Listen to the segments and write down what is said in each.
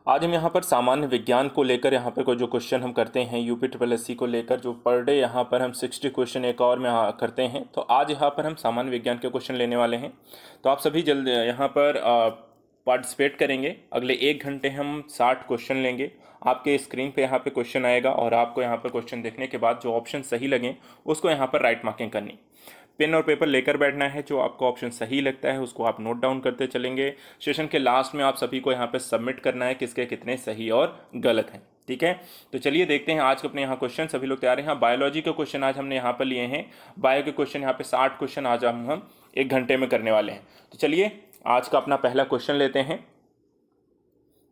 आज हम यहाँ पर सामान्य विज्ञान को लेकर यहाँ पर कोई जो क्वेश्चन हम करते हैं यूपी ट्रिपल एस सी को लेकर, जो पर डे यहाँ पर हम 60 क्वेश्चन एक और में करते हैं। तो आज यहाँ पर हम सामान्य विज्ञान के क्वेश्चन लेने वाले हैं। तो आप सभी जल्द यहाँ पर पार्टिसिपेट करेंगे। अगले 1 घंटे हम 60 क्वेश्चन लेंगे। आपके स्क्रीन पे यहाँ पे क्वेश्चन आएगा और आपको यहाँ पर क्वेश्चन देखने के बाद जो ऑप्शन सही लगें उसको यहाँ पर राइट मार्किंग करनी। पेन और पेपर लेकर बैठना है, जो आपको ऑप्शन सही लगता है उसको आप नोट डाउन करते चलेंगे। सेशन के लास्ट में आप सभी को यहाँ पे सबमिट करना है किसके कितने सही और गलत हैं, ठीक है। तो चलिए देखते हैं आज के अपने यहाँ क्वेश्चन। सभी लोग तैयार हैं? हाँ, बायोलॉजी के क्वेश्चन आज हमने यहाँ पर लिए हैं। बायो के क्वेश्चन यहाँ पे 60 क्वेश्चन आज हम 1 घंटे में करने वाले हैं। तो चलिए आज का अपना पहला क्वेश्चन लेते हैं।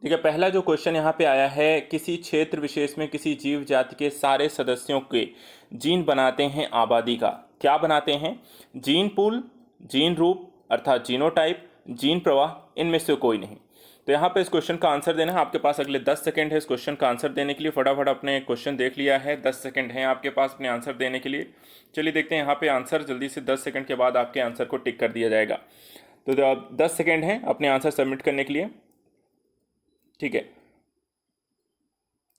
ठीक है, पहला जो क्वेश्चन यहाँ पे आया है, किसी क्षेत्र विशेष में किसी जीव जाति के सारे सदस्यों के जीन बनाते हैं आबादी का। क्या बनाते हैं? जीन पूल, जीन रूप अर्थात जीनोटाइप, जीन प्रवाह, इनमें से कोई नहीं। तो यहाँ पे इस क्वेश्चन का आंसर देना है। आपके पास अगले 10 सेकंड है इस क्वेश्चन का आंसर देने के लिए। फटाफट अपने क्वेश्चन देख लिया है, 10 सेकंड है आपके पास अपने आंसर देने के लिए। चलिए देखते हैं यहाँ पे आंसर। जल्दी से 10 सेकंड के बाद आपके आंसर को टिक कर दिया जाएगा। तो 10 सेकंड है अपने आंसर सबमिट करने के लिए, ठीक है।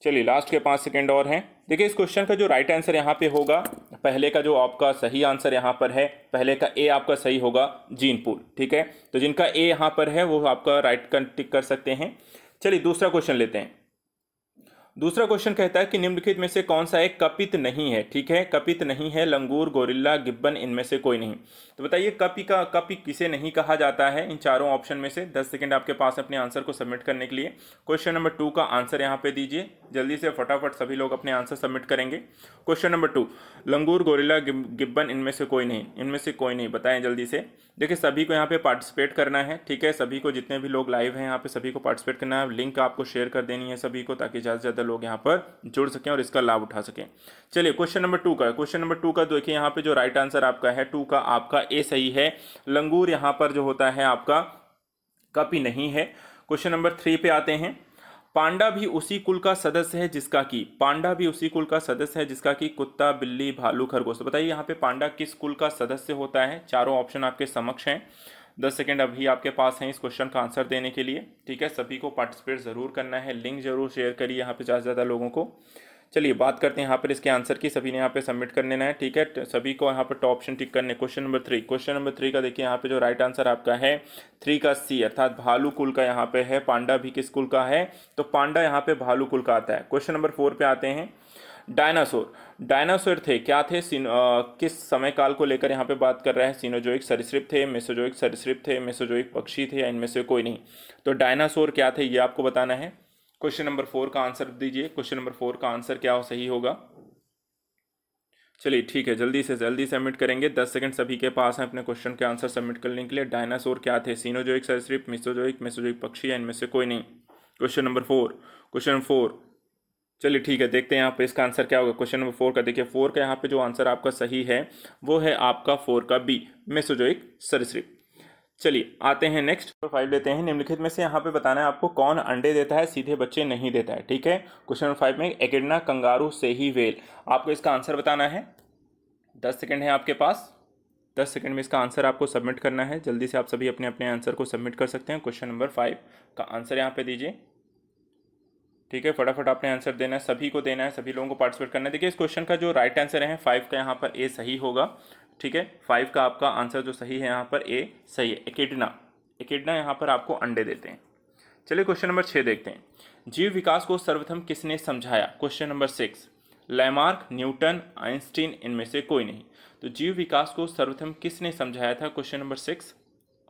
चलिए लास्ट के 5 सेकंड और हैं। देखिए इस क्वेश्चन का जो राइट आंसर यहाँ पे होगा, पहले का जो आपका सही आंसर यहाँ पर है, पहले का ए आपका सही होगा, जीन पूल, ठीक है। तो जिनका ए यहाँ पर है वो आपका राइट का टिक कर सकते हैं। चलिए दूसरा क्वेश्चन लेते हैं। दूसरा क्वेश्चन कहता है कि निम्नलिखित में से कौन सा एक कपित नहीं है। ठीक है, कपित नहीं है, लंगूर, गोरिल्ला, गिब्बन, इनमें से कोई नहीं। तो बताइए कपि किसे नहीं कहा जाता है इन चारों ऑप्शन में से। 10 सेकंड आपके पास अपने आंसर को सबमिट करने के लिए। क्वेश्चन नंबर 2 का आंसर यहाँ पे दीजिए जल्दी से, फटाफट सभी लोग अपने आंसर सबमिट करेंगे। क्वेश्चन नंबर 2, लंगूर, गोरिल्ला, गिब्बन, इनमें से कोई नहीं, इनमें से कोई नहीं, बताएं जल्दी से। देखिए सभी को यहाँ पे पार्टिसिपेट करना है, ठीक है। सभी को, जितने भी लोग लाइव हैं यहाँ पे सभी को पार्टिसिपेट करना है। लिंक आपको शेयर कर देनी है सभी को, ताकि ज़्यादा से ज़्यादा लोग यहाँ पर जुड़ सकें और इसका लाभ उठा सकें। चलिए क्वेश्चन नंबर 2 का, क्वेश्चन नंबर 2 का देखिए यहाँ पे जो राइट आंसर आपका है 2 का, आपका ए सही है। लंगूर यहाँ पर जो होता है आपका कपि नहीं है। क्वेश्चन नंबर 3 पे आते हैं। पांडा भी उसी कुल का सदस्य है जिसका कि, पांडा भी उसी कुल का सदस्य है जिसका कि कुत्ता, बिल्ली, भालू, खरगोश। तो बताइए यहाँ पे पांडा किस कुल का सदस्य होता है। चारों ऑप्शन आपके समक्ष हैं। 10 सेकंड अभी आपके पास हैं इस क्वेश्चन का आंसर देने के लिए, ठीक है। सभी को पार्टिसिपेट जरूर करना है, लिंक जरूर शेयर करिए यहाँ पे ज़्यादा से ज़्यादा लोगों को। चलिए बात करते हैं यहाँ पर इसके आंसर की। सभी ने यहाँ पे सबमिट कर लेना है, ठीक है। सभी को यहाँ पर टॉप ऑप्शन टिक करने। क्वेश्चन नंबर 3, क्वेश्चन नंबर 3 का देखिए यहाँ पे जो राइट आंसर आपका है 3 का सी, अर्थात भालू कुल का यहाँ पे है। पांडा भी किस कुल का है? तो पांडा यहाँ पे भालू कुल का आता है। क्वेश्चन नंबर 4 पे आते हैं। डायनासोर, डायनासोर थे, क्या थे? किस समय काल को लेकर यहाँ पे बात कर रहा है? सीनोजोइक सरीसृप थे, मेसोजोइक सरीसृप थे, मेसोजोइक पक्षी थे, या इनमें से कोई नहीं। तो डायनासोर क्या थे ये आपको बताना है। क्वेश्चन नंबर 4 का आंसर दीजिए। क्वेश्चन नंबर 4 का आंसर क्या सही होगा? चलिए ठीक है, जल्दी से जल्दी सबमिट करेंगे। 10 सेकंड सभी के पास हैं अपने क्वेश्चन के आंसर सबमिट करने के लिए। डायनासोर क्या थे? सीनोजोइक सरीसृप, मेसोजोइक पक्षी, या इनमें से कोई नहीं। Question number 4, question number 4। चलिए ठीक है, देखते हैं यहाँ पे इसका आंसर क्या होगा। क्वेश्चन नंबर 4 का देखिए, 4 का यहाँ पे जो आंसर आपका सही है वो है आपका 4 का बी, मेसोजोइक सरीसृप। चलिए आते हैं नेक्स्ट 5 लेते हैं। निम्नलिखित में से यहाँ पे बताना है आपको कौन अंडे देता है, सीधे बच्चे नहीं देता है, ठीक है। क्वेश्चन नंबर 5 में एकिडना, कंगारू, सेही, वेल। आपको इसका आंसर बताना है। 10 सेकंड है आपके पास। 10 सेकंड में इसका आंसर आपको सबमिट करना है। जल्दी से आप सभी अपने अपने आंसर को सबमिट कर सकते हैं। क्वेश्चन नंबर 5 का आंसर यहाँ पे दीजिए, ठीक है। फटाफट आपने आंसर देना है, सभी को देना है, सभी लोगों को पार्टिसिपेट करना है। देखिए इस क्वेश्चन का जो राइट आंसर है 5 का यहाँ पर ए सही होगा, ठीक है। 5 का आपका आंसर जो सही है यहाँ पर ए सही है। एकिडना, एकिडना यहाँ पर आपको अंडे देते हैं। चलिए क्वेश्चन नंबर 6 देखते हैं। जीव विकास को सर्वप्रथम किसने समझाया? Question number 6, Lamarck, Newton, Einstein, इनमें से कोई नहीं। तो जीव विकास को सर्वप्रथम किसने समझाया था? Question number 6।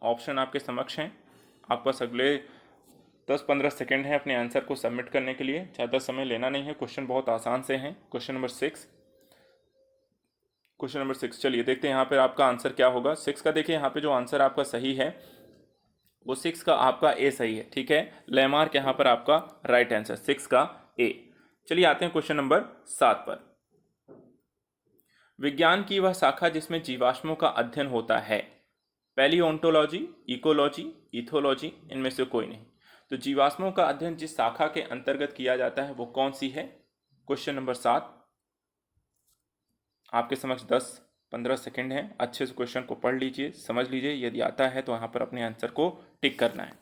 ऑप्शन आपके समक्ष हैं। आपके पास अगले 10-15 सेकेंड है अपने आंसर को सबमिट करने के लिए, ज़्यादा समय लेना नहीं है। क्वेश्चन बहुत आसान से हैं। Question number 6, question number 6। चलिए देखते हैं यहाँ पर आपका आंसर क्या होगा। 6 का देखिए यहाँ पे जो आंसर आपका सही है वो 6 का आपका ए सही है, ठीक है। लैमार्क यहाँ पर आपका राइट आंसर, 6 का ए। चलिए आते हैं क्वेश्चन नंबर 7 पर। विज्ञान की वह शाखा जिसमें जीवाश्मों का अध्ययन होता है। पैलियोंटोलॉजी, इकोलॉजी, इथोलॉजी, इनमें से कोई नहीं। तो जीवाश्मों का अध्ययन जिस शाखा के अंतर्गत किया जाता है वो कौन सी है? क्वेश्चन नंबर 7 आपके समक्ष 10-15 सेकंड है। अच्छे से क्वेश्चन को पढ़ लीजिए, समझ लीजिए, यदि आता है तो यहाँ पर अपने आंसर को टिक करना है।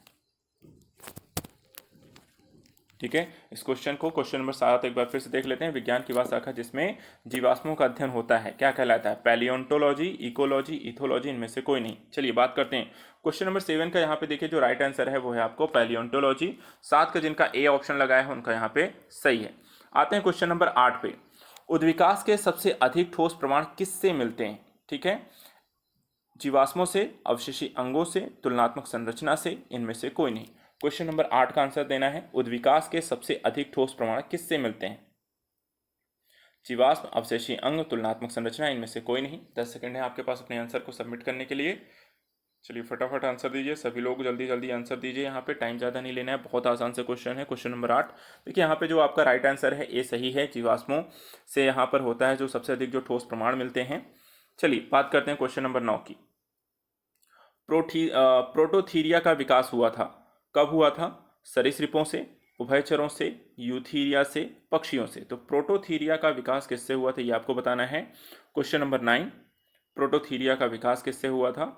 ठीक है, इस क्वेश्चन को क्वेश्चन नंबर 7 एक बार फिर से देख लेते हैं। विज्ञान की वह शाखा जिसमें जीवाश्मों का अध्ययन होता है क्या कहलाता है? पैलियोंटोलॉजी, इकोलॉजी, इथोलॉजी, इनमें से कोई नहीं। चलिए बात करते हैं क्वेश्चन नंबर 7 का। यहाँ पे देखिए जो राइट आंसर है वो है आपको पैलियोंटोलॉजी। 7 का जिनका ए ऑप्शन लगा है उनका यहाँ पे सही है। आते हैं क्वेश्चन नंबर 8 पे। उद्विकास के सबसे अधिक ठोस प्रमाण किससे मिलते हैं? ठीक है, जीवाश्मों से, अवशेषी अंगों से, तुलनात्मक संरचना से, इनमें से कोई नहीं। क्वेश्चन नंबर 8 का आंसर देना है उद्विकास के सबसे अधिक ठोस प्रमाण किससे मिलते हैं? जीवाश्म, अवशेषी अंग, तुलनात्मक संरचना, इनमें से कोई नहीं। 10 सेकंड है आपके पास अपने आंसर को सबमिट करने के लिए। चलिए फटाफट आंसर दीजिए, सभी लोग जल्दी जल्दी आंसर दीजिए। यहाँ पे टाइम ज़्यादा नहीं लेना है, बहुत आसान से क्वेश्चन है। क्वेश्चन नंबर 8 देखिए, यहाँ पे जो आपका राइट आंसर है ये सही है। जीवाश्मों से यहाँ पर होता है जो सबसे अधिक जो ठोस प्रमाण मिलते हैं। चलिए बात करते हैं क्वेश्चन नंबर 9 की। प्रोटोथीरिया का विकास हुआ था, कब हुआ था? सरीसृपों से, उभयचरों से, यूथीरिया से, पक्षियों से। तो प्रोटोथीरिया का विकास किससे हुआ था ये आपको बताना है। क्वेश्चन नंबर 9, प्रोटोथीरिया का विकास किससे हुआ था?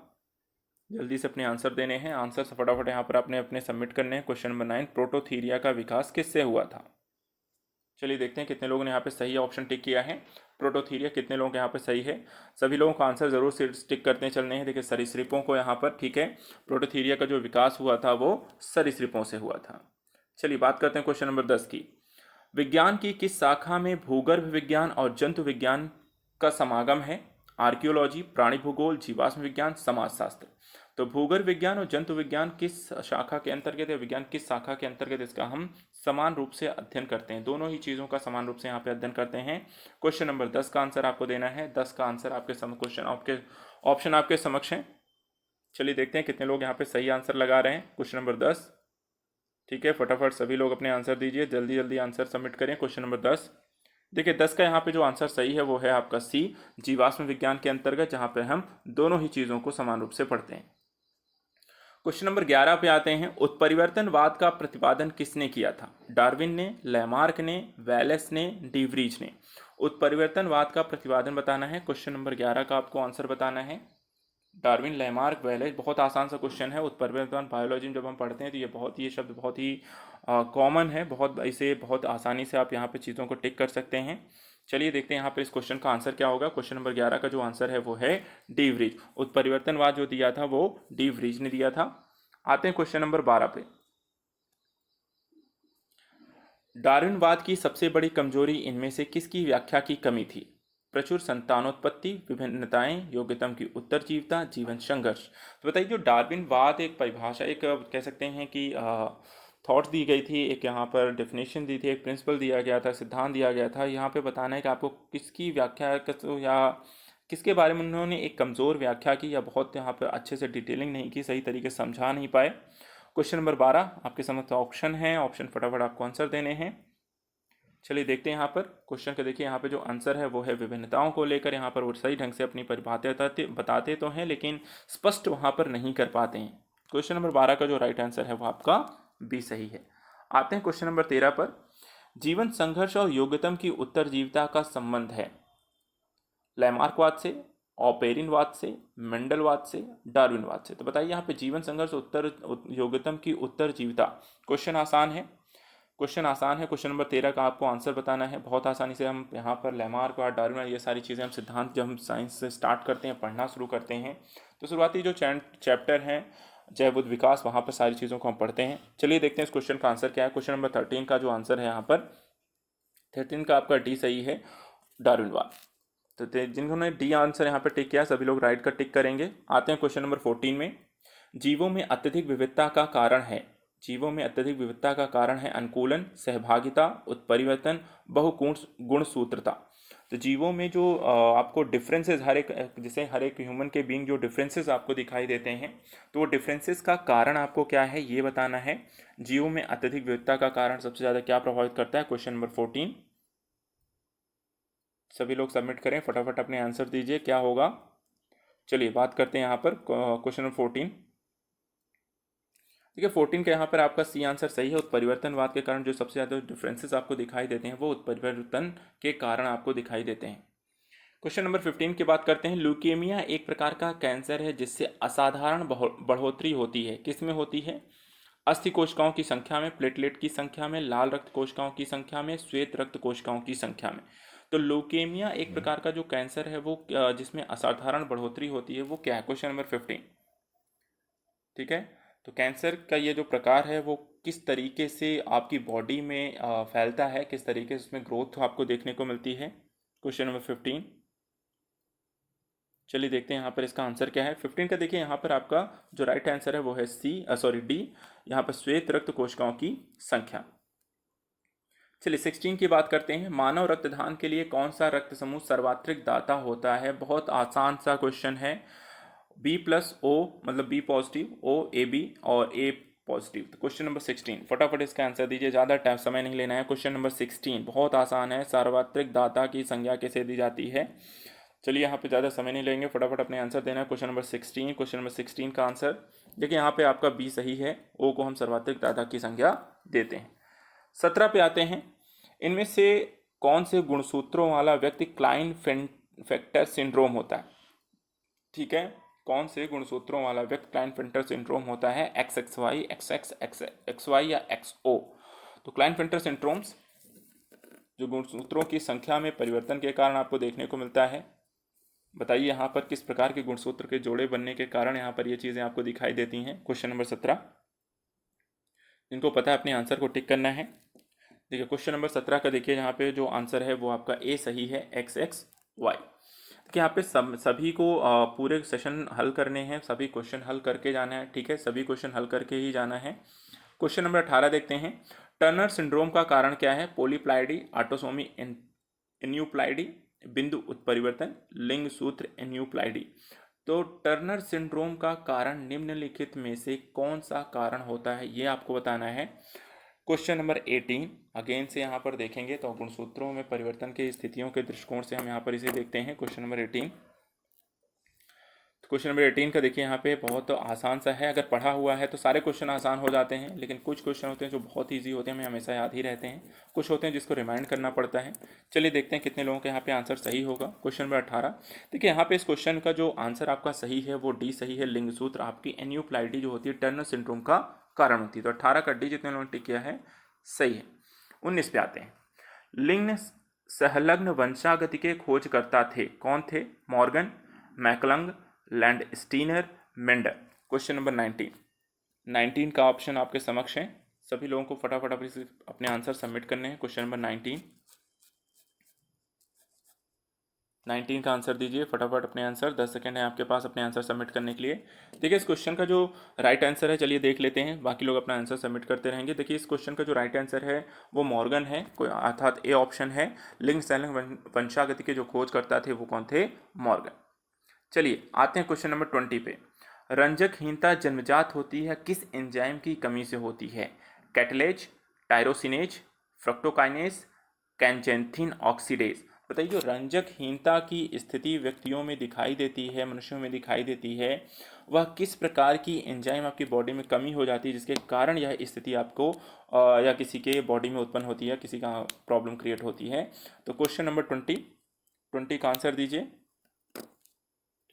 जल्दी से अपने आंसर देने हैं। आंसर से फटाफट यहाँ पर आपने अपने सबमिट करने हैं। क्वेश्चन नंबर 9, प्रोटोथीरिया का विकास किससे हुआ था? चलिए देखते हैं कितने लोगों ने यहाँ पे सही ऑप्शन टिक किया है। प्रोटोथीरिया कितने लोगों के यहाँ पे सही है? सभी लोगों का आंसर जरूर से टिक करते चलने हैं। देखिए सरीसृपों को यहाँ पर, ठीक है, प्रोटोथीरिया का जो विकास हुआ था वो सरीसृपों से हुआ था। चलिए बात करते हैं क्वेश्चन नंबर 10 की। विज्ञान की किस शाखा में भूगर्भ विज्ञान और जंतु विज्ञान का समागम है? आर्कियोलॉजी, प्राणी भूगोल, जीवाश्म विज्ञान, समाजशास्त्र। तो भूगर्भ विज्ञान और जंतु विज्ञान किस शाखा के अंतर्गत है? विज्ञान किस शाखा के अंतर्गत इसका हम समान रूप से अध्ययन करते हैं? दोनों ही चीज़ों का समान रूप से यहाँ पे अध्ययन करते हैं। क्वेश्चन नंबर 10 का आंसर आपको देना है। 10 का आंसर आपके क्वेश्चन आपके ऑप्शन आपके समक्ष हैं। चलिए देखते हैं कितने लोग यहाँ पे सही आंसर लगा रहे हैं। क्वेश्चन नंबर 10, ठीक है, फटाफट सभी लोग अपने आंसर दीजिए, जल्दी जल्दी आंसर सबमिट करें। क्वेश्चन नंबर 10, देखिए 10 का यहाँ पे जो आंसर सही है वो है आपका सी, जीवाश्म विज्ञान के अंतर्गत, जहाँ पे हम दोनों ही चीज़ों को समान रूप से पढ़ते हैं। क्वेश्चन नंबर 11 पे आते हैं। उत्परिवर्तनवाद का प्रतिपादन किसने किया था? डार्विन ने, लैमार्क ने, वेलेस ने, डीवरीज ने। उत्परिवर्तनवाद का प्रतिपादन बताना है। क्वेश्चन नंबर 11 का आपको आंसर बताना है। Darwin, Lamarck, Wallace. बहुत आसान सा क्वेश्चन है। उत्परिवर्तन बायोलॉजी में जब हम पढ़ते हैं तो ये शब्द बहुत ही कॉमन है, बहुत इसे बहुत आसानी से आप यहाँ पे चीज़ों को टिक कर सकते हैं। चलिए देखते हैं यहाँ पे इस क्वेश्चन का आंसर क्या होगा। क्वेश्चन नंबर 11 का जो आंसर है वो है डीवरीज। उत्परिवर्तनवाद जो दिया था वो डीवरीज ने दिया था। आते हैं क्वेश्चन नंबर 12 पे। डार्विनवाद की सबसे बड़ी कमजोरी इनमें से किसकी व्याख्या की कमी थी? प्रचुर संतानोत्पत्ति, विभिन्नताएं, योग्यतम की उत्तरजीविता, जीवन संघर्ष। तो बताइए जो डार्विनवाद एक परिभाषा, एक कह सकते हैं कि थॉट दी गई थी, एक यहाँ पर डेफिनेशन दी थी, एक प्रिंसिपल दिया गया था, सिद्धांत दिया गया था। यहाँ पे बताना है कि आपको किसकी व्याख्या या किसके बारे में उन्होंने एक कमज़ोर व्याख्या की या बहुत यहाँ पर अच्छे से डिटेलिंग नहीं की, सही तरीके से समझा नहीं पाए। क्वेश्चन नंबर 12 आपके समझ ऑप्शन है, ऑप्शन फटाफट आपको आंसर देने हैं। चलिए देखते हैं यहाँ पर क्वेश्चन का। देखिए यहाँ पे जो आंसर है वो है विभिन्नताओं को लेकर। यहाँ पर वो सही ढंग से अपनी परिभाषा बताते तो हैं लेकिन स्पष्ट वहाँ पर नहीं कर पाते हैं। क्वेश्चन नंबर 12 का जो राइट आंसर है वो आपका बी सही है। आते हैं क्वेश्चन नंबर 13 पर। जीवन संघर्ष और योग्यतम की उत्तरजीविता का संबंध है लैमार्कवाद से, ऑपेरिनवाद से, मेंडलवाद से, डार्विनवाद से। तो बताइए यहाँ पे जीवन संघर्ष योग्यतम की उत्तरजीविता। क्वेश्चन आसान है, क्वेश्चन आसान है। क्वेश्चन नंबर 13 का आपको आंसर बताना है। बहुत आसानी से हम यहाँ पर लैमार्कवाद, डार्विन, ये सारी चीज़ें हम सिद्धांत जब हम साइंस से स्टार्ट करते हैं, पढ़ना शुरू करते हैं तो शुरुआती जो चैप्टर हैं जैव बुद्ध विकास, वहाँ पर सारी चीज़ों को हम पढ़ते हैं। चलिए देखते हैं इस क्वेश्चन का आंसर क्या है। क्वेश्चन नंबर 13 का जो आंसर है यहाँ पर 13 का आपका डी सही है, डार्विनवाद। तो जिन्होंने डी आंसर यहाँ पर टिक किया सभी लोग राइट का टिक करेंगे। आते हैं क्वेश्चन नंबर 14 में। जीवों में अत्यधिक विविधता का कारण है, जीवों में अत्यधिक विविधता का कारण है अनुकूलन, सहभागिता, उत्परिवर्तन, गुणसूत्रता। तो जीवों में जो आपको डिफरेंसेस हर एक, जैसे हर एक ह्यूमन के बीइंग जो डिफरेंसेस आपको दिखाई देते हैं तो वो डिफरेंसेस का कारण आपको क्या है ये बताना है। जीवों में अत्यधिक विविधता का कारण सबसे ज़्यादा क्या प्रभावित करता है? क्वेश्चन नंबर 14 सभी लोग सबमिट करें, फटाफट अपने आंसर दीजिए क्या होगा। चलिए बात करते हैं यहाँ पर क्वेश्चन नंबर 14। देखिए 14 का यहाँ पर आपका सी आंसर सही है। उत्परिवर्तनवाद के कारण जो सबसे ज़्यादा डिफरेंसेस आपको दिखाई देते हैं वो उत्परिवर्तन के कारण आपको दिखाई देते हैं। क्वेश्चन नंबर 15 की बात करते हैं। ल्यूकेमिया एक प्रकार का कैंसर है जिससे असाधारण बढ़ोतरी होती है, किस में होती है? अस्थि कोशिकाओं की संख्या में, प्लेटलेट की संख्या में, लाल रक्त कोशिकाओं की संख्या में, श्वेत रक्त कोशिकाओं की संख्या में। तो ल्यूकेमिया एक प्रकार का जो कैंसर है वो जिसमें असाधारण बढ़ोतरी होती है, वो क्या है? Question number 15। ठीक है, तो कैंसर का ये जो प्रकार है वो किस तरीके से आपकी बॉडी में फैलता है, किस तरीके से उसमें ग्रोथ आपको देखने को मिलती है? Question number 15। चलिए देखते हैं यहाँ पर इसका आंसर क्या है। 15 का देखिए यहाँ पर आपका जो राइट आंसर है वो है डी। यहाँ पर श्वेत रक्त कोशिकाओं की संख्या। चलिए 16 की बात करते हैं। मानव रक्तदान के लिए कौन सा रक्त समूह सर्वाधिक दाता होता है? बहुत आसान सा क्वेश्चन है। बी प्लस ओ मतलब B positive, O A B और ए पॉजिटिव। तो क्वेश्चन नंबर 16 फटाफट इसका आंसर दीजिए, ज़्यादा टाइम समय नहीं लेना है। क्वेश्चन नंबर 16 बहुत आसान है। सर्वाधिक दाता की संज्ञा कैसे दी जाती है? चलिए यहाँ पे ज़्यादा समय नहीं लेंगे, फटाफट अपने आंसर देना है। क्वेश्चन नंबर 16, क्वेश्चन नंबर 16 का आंसर देखिए यहाँ पे आपका बी सही है, ओ को हम सर्वाधिक दाता की संज्ञा देते हैं। 17 पे आते हैं। इनमें से कौन से गुणसूत्रों वाला व्यक्ति क्लाइनफेल्टर सिंड्रोम होता है? ठीक है, कौन से गुणसूत्रों वाला व्यक्ति क्लाइनफेल्टर सिंड्रोम होता है? X X Y, X X X X Y या एक्स ओ? तो क्लाइनफेल्टर सिंड्रोम्स जो गुणसूत्रों की संख्या में परिवर्तन के कारण आपको देखने को मिलता है। बताइए यहाँ पर किस प्रकार के गुणसूत्र के जोड़े बनने के कारण यहाँ पर ये चीज़ें आपको दिखाई देती हैं। क्वेश्चन नंबर 17, जिनको पता है अपने आंसर को टिक करना है। देखिए क्वेश्चन नंबर 17 का देखिए यहाँ पे जो आंसर है वो आपका ए सही है, एक्स एक्स वाई। देखिए यहाँ पे सभी को पूरे सेशन हल करने हैं, सभी क्वेश्चन हल करके जाना है। ठीक है, सभी क्वेश्चन हल करके ही जाना है। क्वेश्चन नंबर 18 देखते हैं। टर्नर सिंड्रोम का कारण क्या है? पॉलीप्लाइडी, ऑटोसोमी इन्यूप्लाइडी, बिंदु उत्परिवर्तन, लिंग सूत्र इन्यूप्लाइडी। तो टर्नर सिंड्रोम का कारण निम्नलिखित में से कौन सा कारण होता है, ये आपको बताना है। क्वेश्चन नंबर 18 अगेन से यहाँ पर देखेंगे तो गुणसूत्रों में परिवर्तन की स्थितियों के दृष्टिकोण से हम यहाँ पर इसे देखते हैं। क्वेश्चन नंबर 18, क्वेश्चन नंबर 18 का देखिए यहाँ पे बहुत आसान सा है। अगर पढ़ा हुआ है तो सारे क्वेश्चन आसान हो जाते हैं, लेकिन कुछ क्वेश्चन होते हैं जो बहुत ईजी होते हैं, हमें हमेशा याद ही रहते हैं। कुछ होते हैं जिसको रिमाइंड करना पड़ता है। चलिए देखते हैं कितने लोगों के यहाँ पे आंसर सही होगा। क्वेश्चन नंबर 18 देखिए यहाँ पे इस क्वेश्चन का जो आंसर आपका सही है वो डी सही है। लिंग सूत्र आपकी एन्यूप्लाइडी जो होती है टर्नर सिंड्रोम का कारण होती है। तो 18 का डी जितने लोगों ने टिक किया है सही है। 19 पे आते हैं। लिंग संलग्न वंशागति के खोजकर्ता थे, कौन थे? Morgan, McClung, Landsteiner, Mendel. Question number 19 का ऑप्शन आपके समक्ष है। सभी लोगों को फटाफट अपने आंसर सबमिट करने हैं। क्वेश्चन नंबर 19 का आंसर दीजिए फटाफट अपने आंसर। 10 सेकंड है आपके पास अपने आंसर सबमिट करने के लिए। देखिए इस क्वेश्चन का जो राइट आंसर है, चलिए देख लेते हैं, बाकी लोग अपना आंसर सबमिट करते रहेंगे। देखिए इस क्वेश्चन का जो राइट आंसर है वो मॉर्गन है, अर्थात ए ऑप्शन है। लिंग संलग्न वंशागति के जो खोजकर्ता थे वो कौन थे? मॉर्गन। चलिए आते हैं क्वेश्चन नंबर 20 पे। रंजकहीनता जन्मजात होती है, किस एंजाइम की कमी से होती है? Catalase, tyrosinase, fructokinase, xanthine oxidase. बताइए जो रंजकहीनता की स्थिति व्यक्तियों में दिखाई देती है, मनुष्यों में दिखाई देती है, वह किस प्रकार की एंजाइम आपकी बॉडी में कमी हो जाती है जिसके कारण यह स्थिति आपको या किसी के बॉडी में उत्पन्न होती है, किसी का प्रॉब्लम क्रिएट होती है? तो क्वेश्चन नंबर 20 का आंसर दीजिए,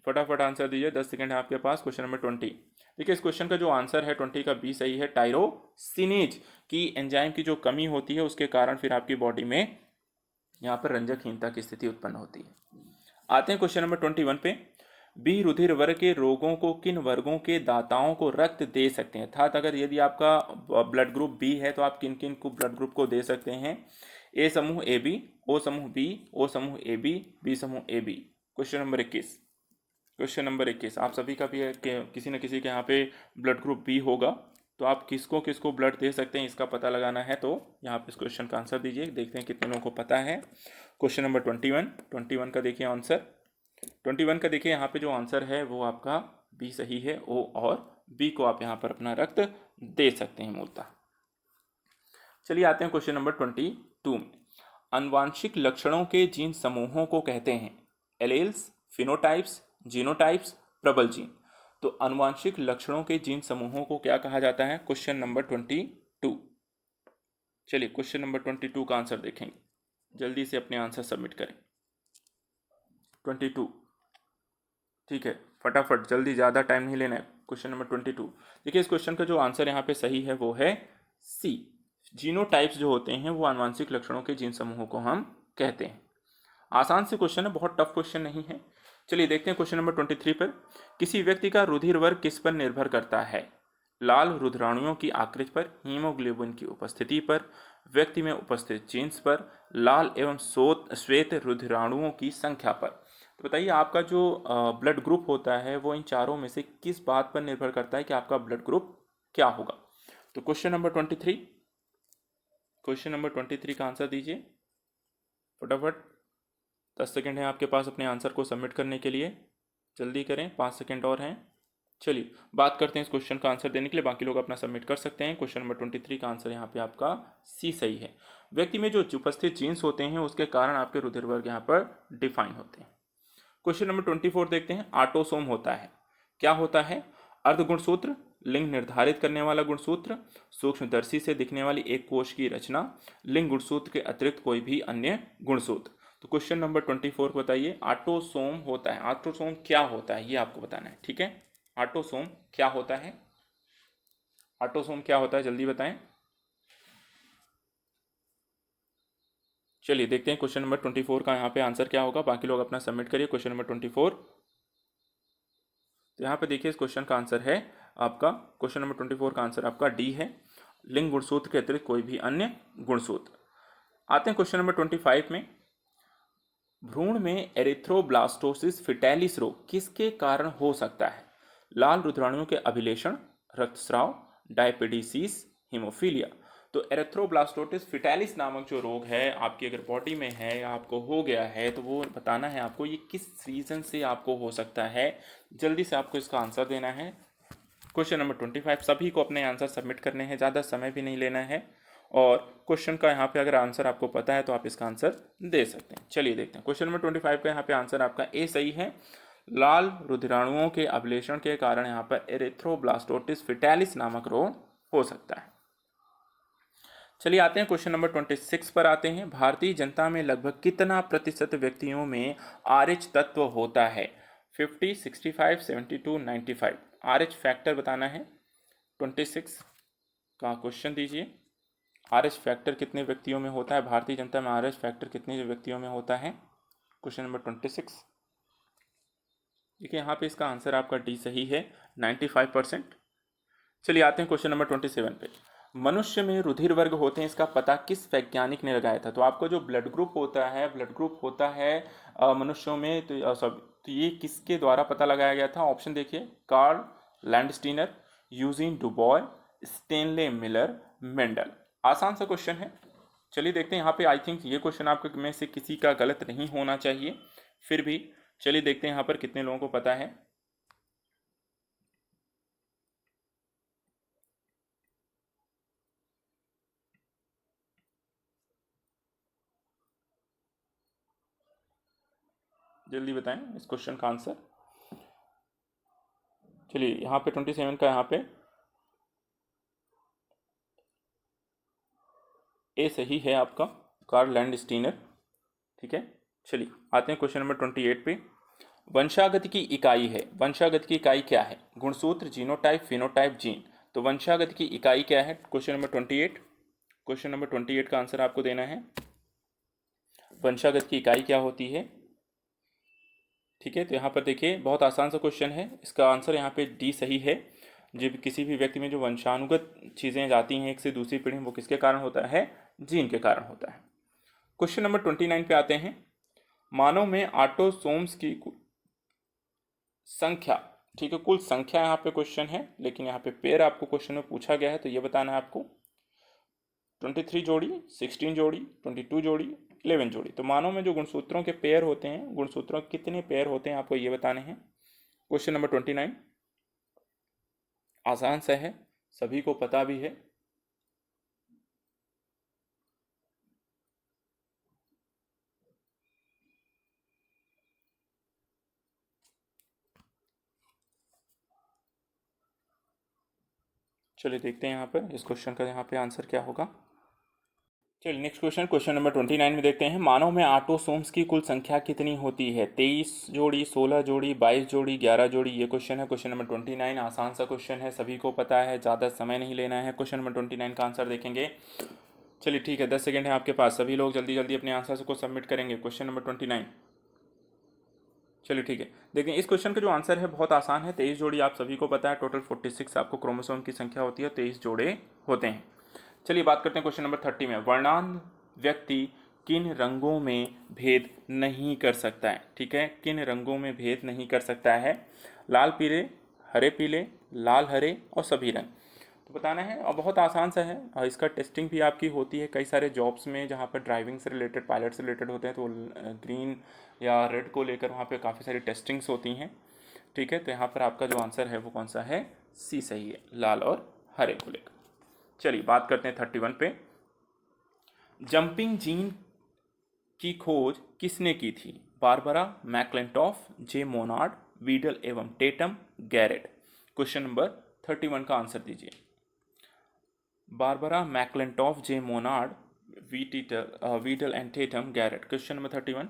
फटाफट आंसर दीजिए। 10 सेकंड है आपके पास। क्वेश्चन नंबर 20 देखिए इस क्वेश्चन का जो आंसर है 20 का बी सही है। टायरोसिनेज की एंजाइम की जो कमी होती है उसके कारण फिर आपकी बॉडी में यहाँ पर रंजकहीनता की स्थिति उत्पन्न होती है। आते हैं क्वेश्चन नंबर 21 पे। बी रुधिर वर्ग के रोगों को किन वर्गों के दाताओं को रक्त दे सकते हैं? अर्थात अगर यदि आपका ब्लड ग्रुप बी है तो आप किन किन को ब्लड ग्रुप को दे सकते हैं? ए समूह ए बी, ओ समूह बी, ओ समूह ए बी समूह ए बी। क्वेश्चन नंबर 21 आप सभी का भी किसी न किसी के यहाँ पे ब्लड ग्रुप बी होगा, तो आप किसको किसको ब्लड दे सकते हैं इसका पता लगाना है। तो यहाँ पे इस क्वेश्चन का आंसर दीजिए, देखते हैं कितने लोगों को पता है। क्वेश्चन नंबर 21 का देखिए आंसर। 21 का देखिए यहाँ पे जो आंसर है वो आपका बी सही है। ओ और बी को आप यहाँ पर अपना रक्त दे सकते हैं मूलतः। चलिए आते हैं क्वेश्चन नंबर 22 में। आनुवांशिक लक्षणों के जीन समूहों को कहते हैं एलेल्स, फिनोटाइप्स, जीनोटाइप्स, प्रबल जीन। तो आनुवांशिक लक्षणों के जीन समूहों को क्या कहा जाता है? Question number 22। चलिए क्वेश्चन नंबर 22 का आंसर देखेंगे, जल्दी से अपने आंसर सबमिट करें। 22 ठीक है, फटाफट जल्दी, ज़्यादा टाइम नहीं लेना है। Question number 22। देखिए इस क्वेश्चन का जो आंसर यहाँ पे सही है वो है सी। जीनोटाइप्स जो होते हैं वो आनुवंशिक लक्षणों के जीन समूहों को हम कहते हैं। आसान से क्वेश्चन है, बहुत टफ क्वेश्चन नहीं है। चलिए देखते हैं क्वेश्चन नंबर 23 पर। किसी व्यक्ति का रुधिर वर्ग किस पर निर्भर करता है? लाल रुधिराणुओं की आकृति पर, हीमोग्लोबिन की उपस्थिति पर, व्यक्ति में उपस्थित जीन्स पर, लाल एवं श्वेत रुधिराणुओं की संख्या पर। तो बताइए आपका जो ब्लड ग्रुप होता है वो इन चारों में से किस बात पर निर्भर करता है कि आपका ब्लड ग्रुप क्या होगा? तो क्वेश्चन नंबर 23 का आंसर दीजिए फटाफट। 10 सेकेंड है आपके पास अपने आंसर को सबमिट करने के लिए, जल्दी करें, 5 सेकेंड और हैं। चलिए बात करते हैं इस क्वेश्चन का आंसर देने के लिए, बाकी लोग अपना सबमिट कर सकते हैं। क्वेश्चन नंबर 23 का आंसर यहाँ पे आपका सी सही है। व्यक्ति में जो उपस्थित जीन्स होते हैं उसके कारण आपके रुधिर वर्ग यहाँ पर डिफाइन होते हैं। क्वेश्चन नंबर 24 देखते हैं। ऑटोसोम होता है, क्या होता है? अर्ध गुणसूत्र, लिंग निर्धारित करने वाला गुणसूत्र, सूक्ष्मदर्शी से दिखने वाली एक कोश की रचना, लिंग गुणसूत्र के अतिरिक्त कोई भी अन्य गुणसूत्र। तो क्वेश्चन नंबर 24 को बताइए। ऑटोसोम होता है, ऑटोसोम क्या होता है ये आपको बताना है, ठीक है? ऑटोसोम क्या होता है? ऑटोसोम क्या होता है जल्दी बताएं। चलिए देखते हैं क्वेश्चन नंबर 24 का यहाँ पे आंसर क्या होगा, बाकी लोग अपना सबमिट करिए। क्वेश्चन नंबर 24, तो यहाँ पे देखिए इस क्वेश्चन का आंसर है आपका, क्वेश्चन नंबर 24 का आंसर आपका डी है, लिंग गुणसूत्र के अतिरिक्त कोई भी अन्य गुणसूत्र। आते हैं क्वेश्चन नंबर 25 में। भ्रूण में एरिथ्रोब्लास्टोसिस फिटैलिस रोग किसके कारण हो सकता है? लाल रुधिराणुओं के अभिलेषण, रक्तस्राव, डायपेटिसिस, हीमोफीलिया। तो एरिथ्रोब्लास्टोसिस फिटैलिस नामक जो रोग है आपकी अगर बॉडी में है या आपको हो गया है तो वो बताना है आपको ये किस रीज़न से आपको हो सकता है। जल्दी से आपको इसका आंसर देना है। क्वेश्चन नंबर 25 सभी को अपने आंसर सबमिट करने हैं, ज़्यादा समय भी नहीं लेना है। और क्वेश्चन का यहाँ पे अगर आंसर आपको पता है तो आप इसका आंसर दे सकते हैं। चलिए देखते हैं क्वेश्चन नंबर 25 का यहाँ पे आंसर आपका ए सही है। लाल रुधिराणुओं के अभिलेषण के कारण यहाँ पर एरिथ्रोब्लास्टोसिस फिटैलिस नामक रोग हो सकता है। चलिए आते हैं क्वेश्चन नंबर 26 पर आते हैं। भारतीय जनता में लगभग कितना प्रतिशत व्यक्तियों में RH तत्व होता है? 50, 65, 72, 95। RH फैक्टर बताना है। 26 का क्वेश्चन दीजिए। RH फैक्टर कितने व्यक्तियों में होता है? भारतीय जनता में RH फैक्टर कितने व्यक्तियों में होता है? Question number 26। देखिए यहाँ पे इसका आंसर आपका डी सही है, 95%। चलिए आते हैं क्वेश्चन नंबर 27 पे। मनुष्य में रुधिर वर्ग होते हैं इसका पता किस वैज्ञानिक ने लगाया था? तो आपका जो ब्लड ग्रुप होता है मनुष्यों में, तो सब तो ये किसके द्वारा पता लगाया गया था? ऑप्शन देखिए, Karl Landsteiner, Eugene Dubois, Stanley Miller, Mendel. आसान सा क्वेश्चन है। चलिए देखते हैं यहाँ पे, आई थिंक ये क्वेश्चन आपके में से किसी का गलत नहीं होना चाहिए, फिर भी चलिए देखते हैं यहाँ पर कितने लोगों को पता है। जल्दी बताएं इस क्वेश्चन का आंसर। चलिए यहाँ पे 27 का यहाँ पे ए सही है आपका, कार्ल लैंडस्टीनर, ठीक है। चलिए आते हैं क्वेश्चन नंबर 28 पे। वंशागति की इकाई है, वंशागति की इकाई क्या है? गुणसूत्र, जीनोटाइप, फिनोटाइप, जीन। तो वंशागति की इकाई क्या है? क्वेश्चन नंबर 28, क्वेश्चन नंबर 28 का आंसर आपको देना है। वंशागति की इकाई क्या होती है? ठीक है, तो यहाँ पर देखिए बहुत आसान सा क्वेश्चन है, इसका आंसर यहाँ पे डी सही है। जब किसी भी व्यक्ति में जो वंशानुगत चीज़ें जाती हैं एक से दूसरी पीढ़ी में, वो किसके कारण होता है? जीन के कारण होता है। क्वेश्चन नंबर 29 पे आते हैं। मानव में ऑटोसोम्स की संख्या, ठीक है, कुल संख्या यहाँ पे क्वेश्चन है, लेकिन यहाँ पे पेयर आपको क्वेश्चन में पूछा गया है, तो ये बताना है आपको। 23 जोड़ी, 16 जोड़ी, 22 जोड़ी, 11 जोड़ी। तो मानव में जो गुणसूत्रों के पेयर होते हैं, गुणसूत्रों के कितने पेयर होते हैं आपको ये बताने हैं। क्वेश्चन नंबर 29 आसान सा है, सभी को पता भी है। चलिए देखते हैं यहाँ पर इस क्वेश्चन का यहाँ पे आंसर क्या होगा। चलिए नेक्स्ट क्वेश्चन, क्वेश्चन नंबर 29 में देखते हैं। मानव में ऑटोसोम्स की कुल संख्या कितनी होती है? 23 जोड़ी, 16 जोड़ी, 22 जोड़ी, 11 जोड़ी? ये क्वेश्चन है क्वेश्चन नंबर 29। आसान सा क्वेश्चन है, सभी को पता है, ज़्यादा समय नहीं लेना है। क्वेश्चन नंबर 29 का आंसर देखेंगे। चलिए ठीक है, 10 सेकेंड है आपके पास, सभी लोग जल्दी जल्दी अपने आंसर को सबमिट करेंगे। Question number 29। चलिए ठीक है, देखें इस क्वेश्चन का जो आंसर है बहुत आसान है। 23 जोड़ी आप सभी को पता है, टोटल 46 आपको क्रोमोसोम की संख्या होती है, 23 जोड़े होते हैं। चलिए बात करते हैं क्वेश्चन नंबर 30 में। वर्णांध व्यक्ति किन रंगों में भेद नहीं कर सकता है? ठीक है, किन रंगों में भेद नहीं कर सकता है? लाल पीले, हरे पीले, लाल हरे और सभी रंग। तो बताना है, और बहुत आसान सा है, और इसका टेस्टिंग भी आपकी होती है कई सारे जॉब्स में जहाँ पर ड्राइविंग से रिलेटेड, पायलट से रिलेटेड होते हैं, तो ग्रीन या रेड को लेकर वहाँ पे काफ़ी सारी टेस्टिंग्स होती हैं। ठीक है, तो यहाँ पर आपका जो आंसर है वो कौन सा है? सी सही है, लाल और हरे को लेकर। चलिए बात करते हैं 31 पे। जंपिंग जीन की खोज किसने की थी? Barbara McClintock, J Monod, Beadle एवं टेटम, गैरेट? क्वेश्चन नंबर 31 का आंसर दीजिए। Barbara McClintock, J Monod, Beadle and Tatum, Garrod? Question number 31।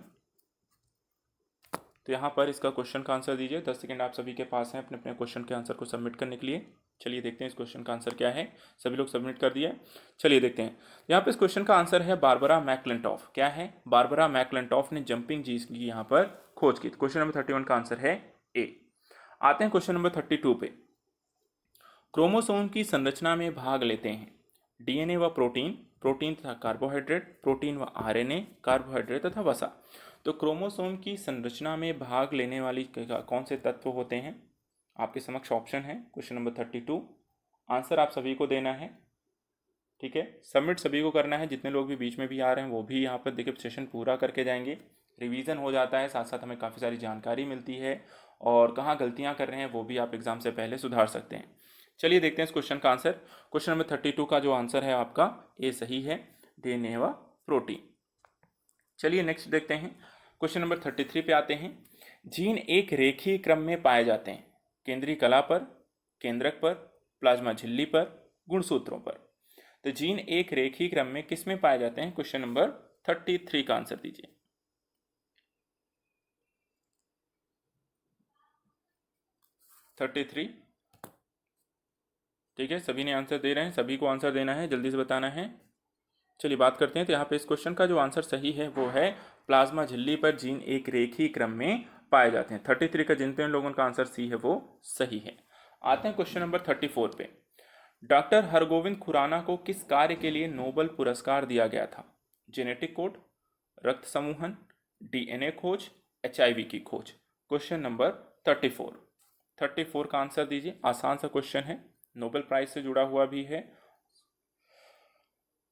तो यहाँ पर इसका क्वेश्चन का आंसर दीजिए। 10 सेकेंड आप सभी के पास हैं अपने अपने क्वेश्चन के आंसर को सबमिट करने के लिए। चलिए देखते हैं इस क्वेश्चन का आंसर क्या है। सभी लोग सबमिट कर दिया है। चलिए देखते हैं, यहाँ पे इस क्वेश्चन का आंसर है बारबरा मैक्लेंटॉफ। क्या है? बारबरा मैक्लेंटॉफ ने जंपिंग जीन्स की यहाँ पर खोज की। क्वेश्चन नंबर 31 का आंसर है ए। आते हैं क्वेश्चन नंबर 32 पे। क्रोमोसोम की संरचना में भाग लेते हैं डीएनए व प्रोटीन, प्रोटीन तथा कार्बोहाइड्रेट, प्रोटीन व आरएनए, कार्बोहाइड्रेट तथा वसा। तो क्रोमोसोम की संरचना में भाग लेने वाली कौन से तत्व होते हैं? आपके समक्ष ऑप्शन है क्वेश्चन नंबर 32। आंसर आप सभी को देना है। ठीक है, सबमिट सभी को करना है। जितने लोग भी बीच में भी आ रहे हैं वो भी यहाँ पर देखिए सेशन पूरा करके जाएंगे। रिवीजन हो जाता है, साथ साथ हमें काफ़ी सारी जानकारी मिलती है, और कहाँ गलतियाँ कर रहे हैं वो भी आप एग्ज़ाम से पहले सुधार सकते हैं। चलिए देखते हैं इस क्वेश्चन का आंसर। क्वेश्चन नंबर 32 का जो आंसर है आपका ए सही है, डीएनए व प्रोटीन। चलिए नेक्स्ट देखते हैं, क्वेश्चन नंबर 33 पे आते हैं। जीन एक रेखीय क्रम में पाए जाते हैं केंद्रीय कला पर, केंद्रक पर, प्लाज्मा झिल्ली पर, गुणसूत्रों पर। तो जीन एक रेखीय क्रम में किस में पाए जाते हैं? क्वेश्चन नंबर 33 का आंसर दीजिए। 33। ठीक है, सभी ने आंसर दे रहे हैं, सभी को आंसर देना है, जल्दी से बताना है। चलिए बात करते हैं, तो यहाँ पे इस क्वेश्चन का जो आंसर सही है वो है प्लाज्मा झिल्ली पर जीन एक रेखीय क्रम में पाए जाते हैं। 33 का जिन लोगों का आंसर सी है वो सही है। आते हैं क्वेश्चन नंबर 34 पे। डॉक्टर हरगोविंद खुराना को किस कार्य के लिए नोबेल पुरस्कार दिया गया था? जेनेटिक कोड, रक्त समूहन, डीएनए खोज, एचआईवी की खोज? Question number 34। 34 का आंसर दीजिए। आसान सा क्वेश्चन है, नोबेल प्राइज से जुड़ा हुआ भी है।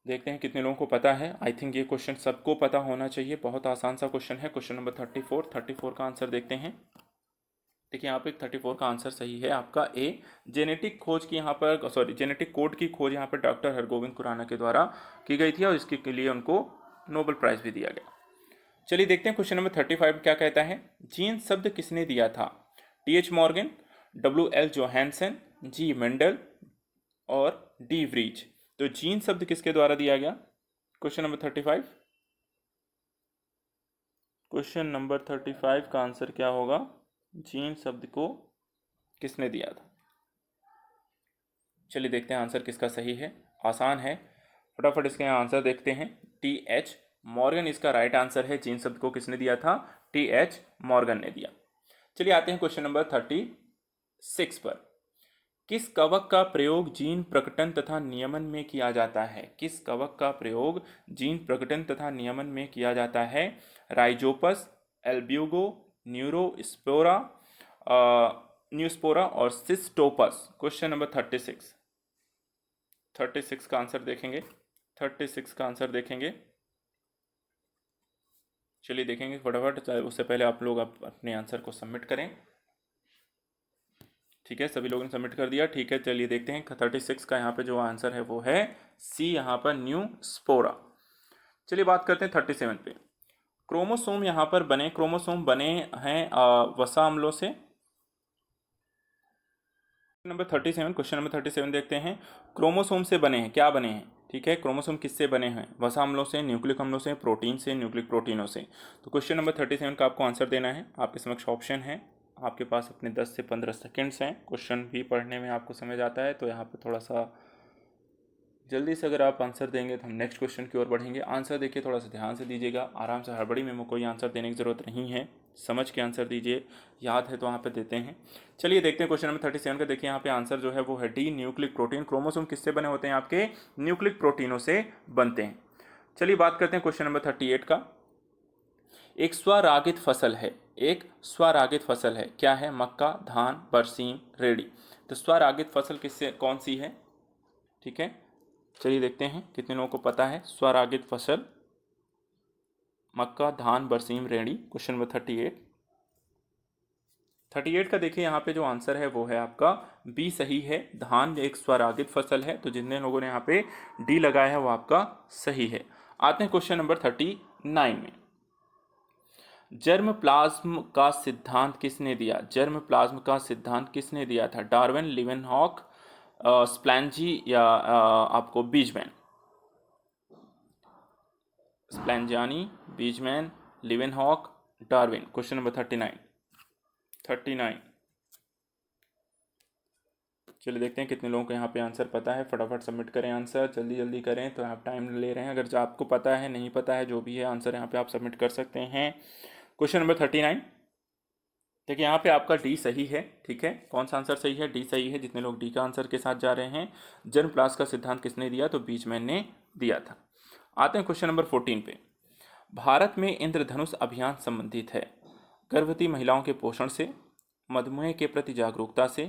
देखते हैं कितने लोगों को पता है। आई थिंक ये क्वेश्चन सबको पता होना चाहिए, बहुत आसान सा क्वेश्चन है। Question number 34। 34 का आंसर देखते हैं। देखिए यहाँ पे 34 का आंसर सही है आपका ए। जेनेटिक खोज की यहाँ पर, सॉरी, जेनेटिक कोड की खोज यहाँ पर डॉक्टर हरगोविंद खुराना के द्वारा की गई थी, और इसके लिए उनको नोबेल प्राइज भी दिया गया। चलिए देखते हैं क्वेश्चन नंबर 35 क्या कहता है। जीन शब्द किसने दिया था? टी.एच. मॉर्गन, डब्ल्यू.एल. जोहानसन, जी मेंडल और डी व्रीज? तो जीन शब्द किसके द्वारा दिया गया? Question number 35। क्वेश्चन नंबर 35 का आंसर क्या होगा? जीन शब्द को किसने दिया था? चलिए देखते हैं आंसर किसका सही है। आसान है, फटाफट इसके आंसर देखते हैं। टी.एच. मॉर्गन इसका राइट आंसर है। जीन शब्द को किसने दिया था? टी.एच. मॉर्गन ने दिया। चलिए आते हैं क्वेश्चन नंबर 36 पर। किस कवक का प्रयोग जीन प्रकटन तथा नियमन में किया जाता है? किस कवक का प्रयोग जीन प्रकटन तथा नियमन में किया जाता है? राइजोपस, एल्ब्यूगो, न्यूरोस्पोरा, न्यूस्पोरा और सिस्टोपस? Question number 36। 36 का आंसर देखेंगे। 36 का आंसर देखेंगे। चलिए देखेंगे फटाफट, उससे पहले आप लोग अपने आंसर को सबमिट करें। ठीक है, सभी लोगों ने सबमिट कर दिया। ठीक है, चलिए देखते हैं 36 का यहाँ पे जो आंसर है वो है सी, यहाँ पर न्यू स्पोरा। चलिए बात करते हैं 37 पे। क्रोमोसोम यहाँ पर बने, क्रोमोसोम बने हैं वसा अम्लों से। नंबर 37, क्वेश्चन नंबर 37 देखते हैं। क्रोमोसोम से बने हैं, क्या बने हैं? ठीक है। क्रोमोसोम किससे बने हैं? वसा अम्लों से, न्यूक्लिक अम्लों से, प्रोटीन से, न्यूक्लिक प्रोटीनों से। तो क्वेश्चन नंबर 37 का आपको आंसर देना है। आपके समक्ष ऑप्शन है, आपके पास अपने 10 से 15 सेकेंड्स हैं। क्वेश्चन भी पढ़ने में आपको समझ आता है, तो यहाँ पे थोड़ा सा जल्दी से अगर आप आंसर देंगे तो हम नेक्स्ट क्वेश्चन की ओर बढ़ेंगे। आंसर देखिए, थोड़ा सा ध्यान से दीजिएगा, आराम से, हड़बड़ी में कोई आंसर देने की ज़रूरत नहीं है, समझ के आंसर दीजिए, याद है तो वहाँ पे देते हैं। चलिए देखते हैं क्वेश्चन नंबर 37 का। देखिए यहाँ पे आंसर जो है वो है डी, न्यूक्लिक प्रोटीन। क्रोमोसोम किससे बने होते हैं? आपके न्यूक्लिक प्रोटीनों से बनते हैं। चलिए बात करते हैं क्वेश्चन नंबर 38 का। एक स्वरागित फसल है, एक स्वरागित फसल है, क्या है? मक्का, धान, बरसीम, रेड़ी। तो स्वरागित फसल किससे, कौन सी है? ठीक है, चलिए देखते हैं कितने लोगों को पता है स्वरागित फसल। मक्का, धान, बरसीम, रेड़ी। क्वेश्चन नंबर 38 का देखिए यहाँ पे जो आंसर है वो है आपका बी सही है। धान एक स्वरागित फसल है, तो जितने लोगों ने यहाँ पे डी लगाया है वो आपका सही है। आते हैं क्वेश्चन नंबर 39 में। जर्म प्लाज्म का सिद्धांत किसने दिया? जर्म प्लाज्म का सिद्धांत किसने दिया था? डार्विन, लिवेनहॉक, स्प्लैंजी या आपको बीजमैन? स्प्लैंजानी, बीजमैन, लिवेनहॉक, डार्विन। Question number 39। चलिए देखते हैं कितने लोगों को यहाँ पे आंसर पता है। फटाफट सबमिट करें आंसर, जल्दी जल्दी करें, तो आप टाइम ले रहे हैं। अगर जो आपको पता है, नहीं पता है, जो भी है आंसर यहाँ पे आप सबमिट कर सकते हैं। Question number 39। देखिए यहाँ पे आपका डी सही है। ठीक है, कौन सा आंसर सही है? डी सही है। जितने लोग डी का आंसर के साथ जा रहे हैं। जर्म प्लाज्म का सिद्धांत किसने दिया? तो बीजमैन ने दिया था। आते हैं क्वेश्चन नंबर 14 पे। भारत में इंद्रधनुष अभियान संबंधित है गर्भवती महिलाओं के पोषण से, मधुमेह के प्रति जागरूकता से,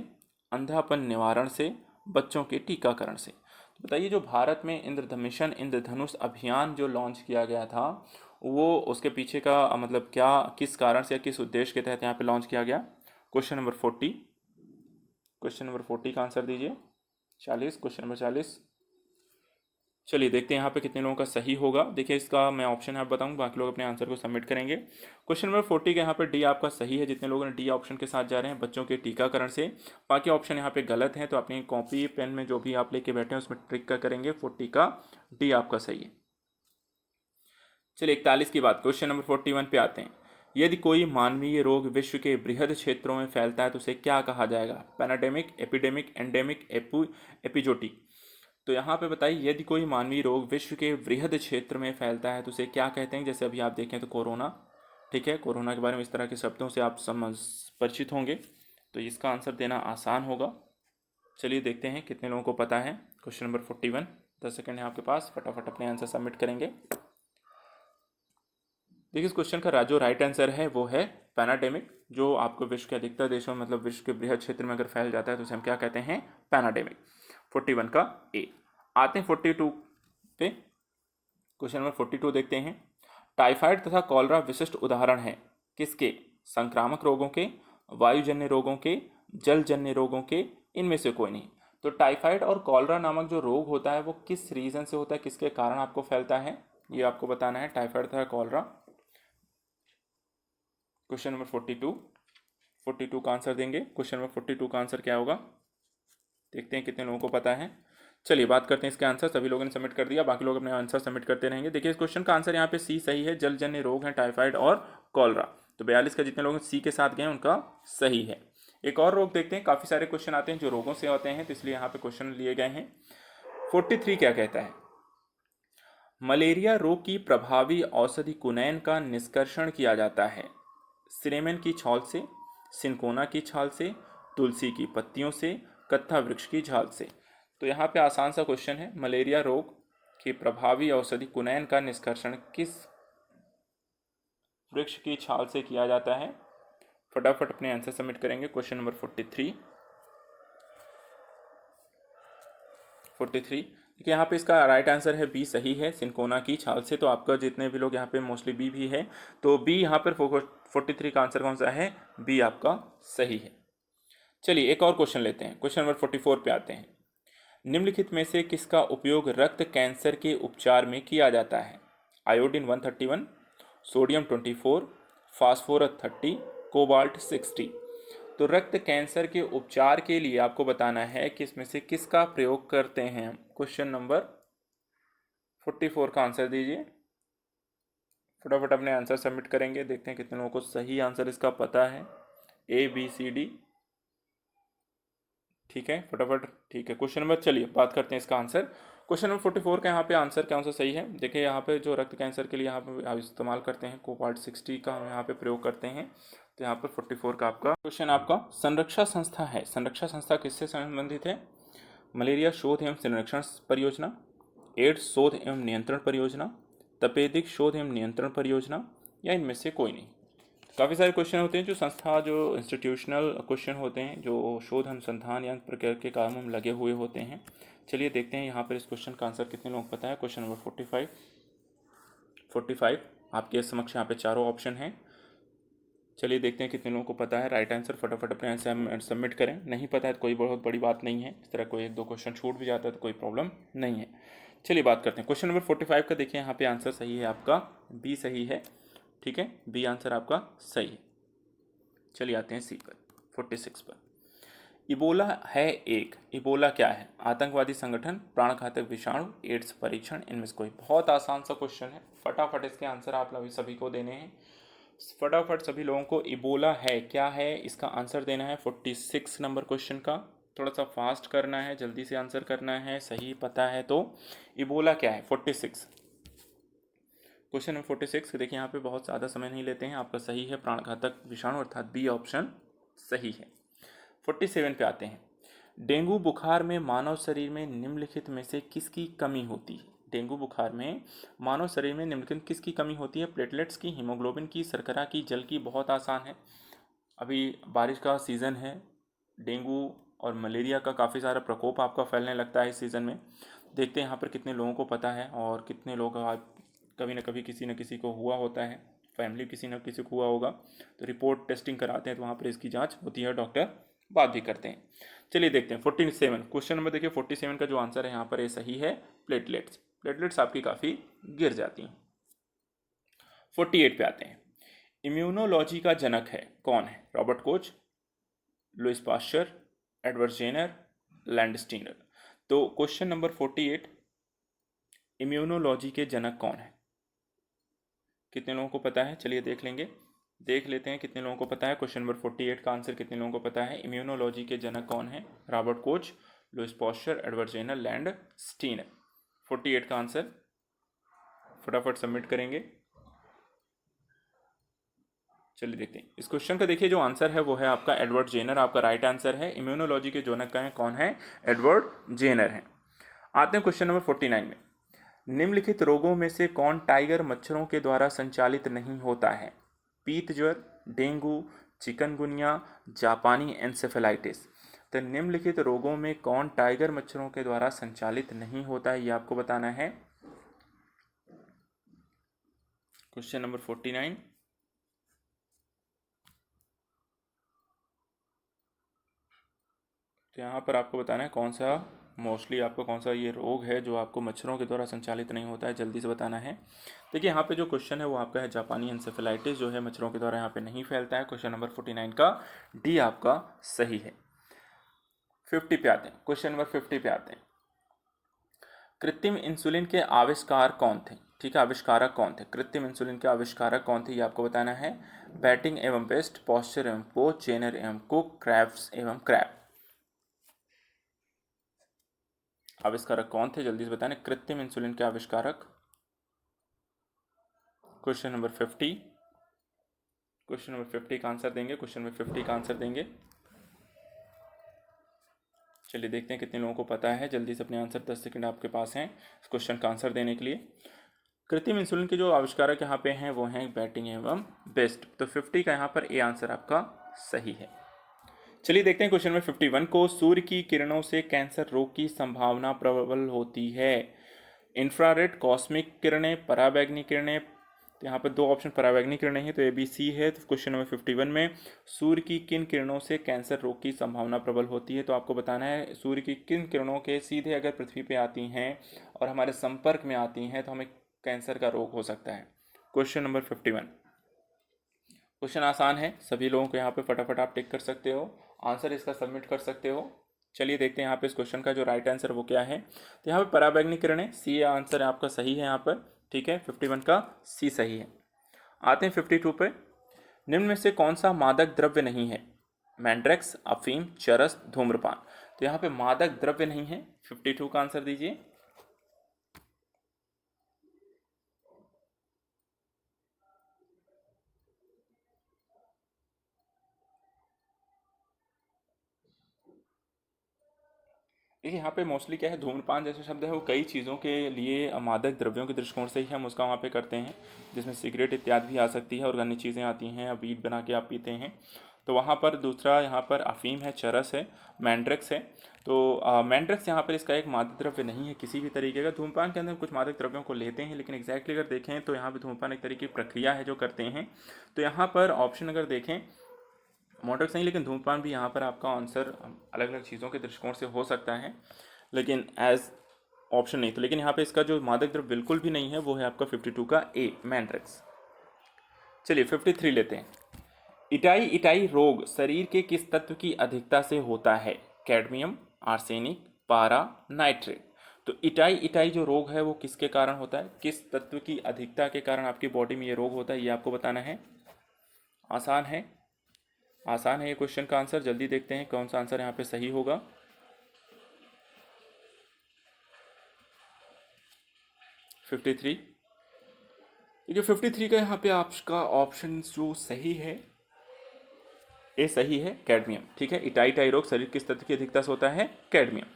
अंधापन निवारण से, बच्चों के टीकाकरण से। तो बताइए, जो भारत में मिशन इंद्रधनुष अभियान जो लॉन्च किया गया था, वो उसके पीछे का मतलब क्या, किस कारण से या किस उद्देश्य के तहत यहाँ पे लॉन्च किया गया? Question number 40। क्वेश्चन नंबर 40 का आंसर दीजिए। 40, क्वेश्चन नंबर 40। चलिए देखते हैं यहाँ पे कितने लोगों का सही होगा। देखिए इसका मैं ऑप्शन आप बताऊँ, बाकी लोग अपने आंसर को सबमिट करेंगे। क्वेश्चन नंबर 40 का यहाँ पे डी आपका सही है। जितने लोगों ने डी ऑप्शन के साथ जा रहे हैं, बच्चों के टीकाकरण से। बाकी ऑप्शन यहाँ पे गलत है, तो अपनी कॉपी पेन में जो भी आप लेके बैठे हैं उसमें ट्रिक का करेंगे। 40 का डी आपका सही है। चलिए 41 की बात, क्वेश्चन नंबर 41 पे आते हैं। यदि कोई मानवीय रोग विश्व के बृहद क्षेत्रों में फैलता है तो उसे क्या कहा जाएगा? Pandemic, epidemic, endemic, epizootic. तो यहाँ पे बताइए, यदि कोई मानवीय रोग विश्व के वृहद क्षेत्र में फैलता है तो उसे क्या कहते हैं? जैसे अभी आप देखें तो कोरोना। ठीक है, कोरोना के बारे में इस तरह के शब्दों से आप परिचित होंगे, तो इसका आंसर देना आसान होगा। चलिए देखते हैं कितने लोगों को पता है। क्वेश्चन नंबर 41, 10 सेकेंड है आपके पास, फटाफट अपने आंसर सबमिट करेंगे। देखिए इस क्वेश्चन का जो राइट आंसर है वो है पैनाडेमिक। जो आपको विश्व के अधिकतर देशों में, मतलब विश्व के बृहद क्षेत्र में अगर फैल जाता है तो उसे हम क्या कहते हैं? पैनाडेमिक। 41 का ए। आते हैं 42 पे। क्वेश्चन नंबर 42 देखते हैं। टाइफाइड तथा कॉलरा विशिष्ट उदाहरण है किसके? संक्रामक रोगों के, वायुजन्य रोगों के, जलजन्य रोगों के, इनमें से कोई नहीं। तो टाइफाइड और कॉलरा नामक जो रोग होता है वो किस रीजन से होता है, किसके कारण आपको फैलता है, ये आपको बताना है। टाइफाइड तथा कॉलरा। क्वेश्चन नंबर 42 का आंसर देंगे। क्वेश्चन नंबर 42 का आंसर क्या होगा, देखते हैं कितने लोगों को पता है। चलिए बात करते हैं इसके आंसर। सभी लोगों ने सबमिट कर दिया, बाकी लोग अपने आंसर सबमिट करते रहेंगे। देखिए इस क्वेश्चन का आंसर यहाँ पे सी सही है। जलजन्य रोग है टाइफाइड और कॉलरा। तो 42 का जितने लोग सी के साथ गए उनका सही है। एक और रोग देखते हैं। काफ़ी सारे क्वेश्चन आते हैं जो रोगों से आते हैं, तो इसलिए यहाँ पे क्वेश्चन लिए गए हैं। 43 क्या कहता है? मलेरिया रोग की प्रभावी औषधि कुनैन का निष्कर्षण किया जाता है सिनेमन की छाल से, सिनकोना की छाल से, तुलसी की पत्तियों से, कत्था वृक्ष की छाल से। तो यहाँ पे आसान सा क्वेश्चन है। मलेरिया रोग की प्रभावी औषधि कुनैन का निष्कर्षण किस वृक्ष की छाल से किया जाता है? फटाफट अपने आंसर सबमिट करेंगे। Question number 43। देखिए यहाँ पे इसका राइट आंसर है बी सही है, सिनकोना की छाल से। तो आपका जितने भी लोग यहाँ पे मोस्टली बी भी है, तो बी यहाँ पर 43 का आंसर कौन सा है? बी आपका सही है। चलिए एक और क्वेश्चन लेते हैं। क्वेश्चन नंबर 44 पे आते हैं। निम्नलिखित में से किसका उपयोग रक्त कैंसर के उपचार में किया जाता है? Iodine 131, sodium 24, phosphorus 30, cobalt 60। तो रक्त कैंसर के उपचार के लिए आपको बताना है कि इसमें से किसका प्रयोग करते हैं हम। क्वेश्चन नंबर 44 का आंसर दीजिए। फटाफट अपने आंसर सबमिट करेंगे। देखते हैं कितने लोगों को सही आंसर इसका पता है। ABCD। ठीक है, फटाफट। ठीक है, क्वेश्चन नंबर, चलिए बात करते हैं इसका आंसर। क्वेश्चन नंबर 44 का यहाँ पे आंसर कौन सा सही है? देखिए यहाँ पे जो रक्त कैंसर के लिए यहाँ पे आप इस्तेमाल करते हैं कोबाल्ट 60 का हम यहाँ पे प्रयोग करते हैं। तो यहाँ पर 44 का आपका क्वेश्चन आपका संरक्षा संस्था है। संरक्षा संस्था किससे संबंधित है? मलेरिया शोध एवं संरक्षण परियोजना, एड्स शोध एवं नियंत्रण परियोजना, तपेदिक शोध एवं नियंत्रण परियोजना, या इनमें से कोई नहीं। काफ़ी सारे क्वेश्चन होते हैं जो संस्था, जो इंस्टीट्यूशनल क्वेश्चन होते हैं, जो शोध अनुसंधान या प्रकार के कामों में लगे हुए होते हैं। चलिए देखते हैं यहाँ पर इस क्वेश्चन का आंसर कितने लोगों को पता है। क्वेश्चन नंबर 45 आपके समक्ष यहाँ पे चारों ऑप्शन हैं। चलिए देखते हैं कितने लोगों को पता है राइट आंसर। फटाफट अपने आंसर सबमिट करें। नहीं पता है तो कोई बहुत बड़ी बात नहीं है, इस तरह कोई एक दो क्वेश्चन छूट भी जाता है तो कोई प्रॉब्लम नहीं है। चलिए बात करते हैं क्वेश्चन नंबर 45 का। देखिए यहाँ पे आंसर सही है आपका, बी सही है। ठीक है, बी आंसर आपका सही है। चलिए आते हैं सी पर, 46 पर। इबोला है एक, इबोला क्या है? आतंकवादी संगठन, प्राणघातक विषाणु, एड्स परीक्षण, इनमें से कोई। बहुत आसान सा क्वेश्चन है, फटाफट इसके आंसर आप लोग सभी को देने हैं। फटाफट सभी लोगों को इबोला है क्या है इसका आंसर देना है 46 नंबर क्वेश्चन का। थोड़ा सा फास्ट करना है, जल्दी से आंसर करना है। सही पता है तो इबोला क्या है 46। क्वेश्चन नंबर 46 देखिए यहाँ पे बहुत ज़्यादा समय नहीं लेते हैं। आपका सही है प्राणघातक विषाणु, अर्थात बी ऑप्शन सही है। 47 पे आते हैं। डेंगू बुखार में मानव शरीर में निम्नलिखित में से किसकी कमी होती है? डेंगू बुखार में मानव शरीर में निम्नलिखित किसकी कमी होती है? प्लेटलेट्स की, हीमोग्लोबिन की, शर्करा की, जल की। बहुत आसान है, अभी बारिश का सीज़न है, डेंगू और मलेरिया का काफ़ी सारा प्रकोप आपका फैलने लगता है इस सीज़न में। देखते हैं यहाँ पर कितने लोगों को पता है और कितने लोग कभी ना कभी किसी न किसी को हुआ होता है, फैमिली किसी न किसी को हुआ होगा, तो रिपोर्ट टेस्टिंग कराते हैं तो वहाँ पर इसकी जांच होती है, डॉक्टर बात भी करते हैं। चलिए देखते हैं 47 क्वेश्चन नंबर। देखिए 47 का जो आंसर है यहाँ पर ये सही है, प्लेटलेट्स। प्लेटलेट्स आपकी काफ़ी गिर जाती हैं। 48 पे आते हैं। इम्यूनोलॉजी का जनक है कौन है? Robert Koch, Louis Pasteur, Edward Jenner, Landsteiner. तो क्वेश्चन नंबर 48, इम्यूनोलॉजी के जनक कौन है? कितने लोगों को पता है? चलिए देख लेते हैं कितने लोगों को पता है। क्वेश्चन नंबर 48 का आंसर कितने लोगों को पता है? इम्यूनोलॉजी के जनक कौन है? Robert Koch, Louis Pasteur, Edward Jenner, Landsteiner. 48 का आंसर फटाफट सबमिट करेंगे। चलिए देखते हैं इस क्वेश्चन का। देखिए जो आंसर है वो है आपका एडवर्ड जेनर, आपका राइट आंसर है। इम्यूनोलॉजी के जनक का है कौन है? एडवर्ड जेनर है। आते हैं क्वेश्चन नंबर 49 में। निम्नलिखित रोगों में से कौन टाइगर मच्छरों के द्वारा संचालित नहीं होता है? पीत ज्वर, डेंगू, चिकनगुनिया, जापानी एन्सेफेलाइटिस। तो निम्नलिखित रोगों में कौन टाइगर मच्छरों के द्वारा संचालित नहीं होता है, ये आपको बताना है। Question number 49। तो यहाँ पर आपको बताना है कौन सा, मोस्टली आपको कौन सा ये रोग है जो आपको मच्छरों के द्वारा संचालित नहीं होता है, जल्दी से बताना है। देखिए यहाँ पे जो क्वेश्चन है वो आपका है जापानी एन्सेफेलाइटिस, जो है मच्छरों के द्वारा यहाँ पे नहीं फैलता है। क्वेश्चन नंबर 49 का डी आपका सही है। 50 पे आते हैं। क्वेश्चन नंबर 50 पे आते हैं। कृत्रिम इंसुलिन के आविष्कार कौन थे? ठीक है, आविष्कारक कौन थे? कृत्रिम इंसुलिन के आविष्कारक कौन थे ये आपको बताना है। बैटिंग एवं बेस्ट, पॉस्चर एवं पोच, जेनर एवं कुक, क्रैफ्ट्स एवं क्रैप। आविष्कारक कौन थे, जल्दी से बताने। कृत्रिम इंसुलिन के आविष्कारक। Question number 50। क्वेश्चन नंबर 50 का आंसर देंगे। क्वेश्चन नंबर 50 का आंसर देंगे। चलिए देखते हैं कितने लोगों को पता है। जल्दी से अपने आंसर, 10 सेकंड आपके पास हैं इस क्वेश्चन का आंसर देने के लिए। कृत्रिम इंसुलिन के जो आविष्कारक यहाँ पे हैं वो हैं बैटिंग एवं बेस्ट। तो 50 का यहाँ पर ए आंसर आपका सही है। चलिए देखते हैं क्वेश्चन नंबर 51 को। सूर्य की किरणों से कैंसर रोग की संभावना प्रबल होती है। इंफ्रारेड, कॉस्मिक किरणें, पराबैंगनी किरणें। तो यहाँ पर दो ऑप्शन पराबैंगनी किरणें हैं, तो ए बी सी है। तो क्वेश्चन नंबर 51 में सूर्य की किन किरणों से कैंसर रोग की संभावना प्रबल होती है, तो आपको बताना है सूर्य की किन किरणों के सीधे अगर पृथ्वी पे आती हैं और हमारे संपर्क में आती हैं तो हमें कैंसर का रोग हो सकता है। Question number 51। क्वेश्चन आसान है, सभी लोगों को यहाँ पे फटाफट आप टिक कर सकते हो, आंसर इसका सबमिट कर सकते हो। चलिए देखते हैं यहाँ पे इस क्वेश्चन का जो राइट आंसर वो क्या है। तो यहाँ पे पराबैंगनी किरणें, सी आंसर आपका सही है यहाँ पर, ठीक है, 51 का सी सही है। आते हैं 52 पे। निम्न में से कौन सा मादक द्रव्य नहीं है? मैंड्रेक्स, अफीम, चरस, धूम्रपान। तो यहाँ पे मादक द्रव्य नहीं है, 52 का आंसर दीजिए। देखिए यहाँ पे मोस्टली क्या है, धूम्रपान जैसे शब्द है वो कई चीज़ों के लिए मादक द्रव्यों के दृष्टिकोण से ही हम उसका वहाँ पे करते हैं, जिसमें सिगरेट इत्यादि भी आ सकती है और अन्य चीज़ें आती हैं, वीड बना के आप पीते हैं। तो वहाँ पर दूसरा यहाँ पर अफीम है, चरस है, मैंड्रेक्स है। तो मैंड्रेक्स यहाँ पर इसका एक मादक द्रव्य नहीं है किसी भी तरीके का। धूम्रपान के अंदर कुछ मादक द्रव्यों को लेते हैं, लेकिन एग्जैक्टली अगर देखें तो यहाँ पर धूम्रपान एक तरीके की प्रक्रिया है जो करते हैं। तो यहाँ पर ऑप्शन अगर देखें मोटर्स नहीं, लेकिन धूम्रपान भी यहाँ पर आपका आंसर अलग अलग चीज़ों के दृष्टिकोण से हो सकता है, लेकिन एज ऑप्शन नहीं। तो लेकिन यहाँ पे इसका जो मादक द्रव्य बिल्कुल भी नहीं है वो है आपका 52 का ए, मैंड्रेक्स। चलिए 53 लेते हैं। इटाई इटाई रोग शरीर के किस तत्व की अधिकता से होता है? कैडमियम, आर्सेनिक, पारा, नाइट्रेट। तो इटाई इटाई जो रोग है वो किसके कारण होता है, किस तत्व की अधिकता के कारण आपकी बॉडी में ये रोग होता है, ये आपको बताना है। आसान है, आसान है ये क्वेश्चन का आंसर। जल्दी देखते हैं कौन सा आंसर यहाँ पे सही होगा। 53। देखिए 53 का यहाँ पे आपका ऑप्शन जो सही है, ए सही है, कैडमियम। ठीक है, इटाई टाई रोग शरीर किस तत्व की अधिकता से होता है? कैडमियम।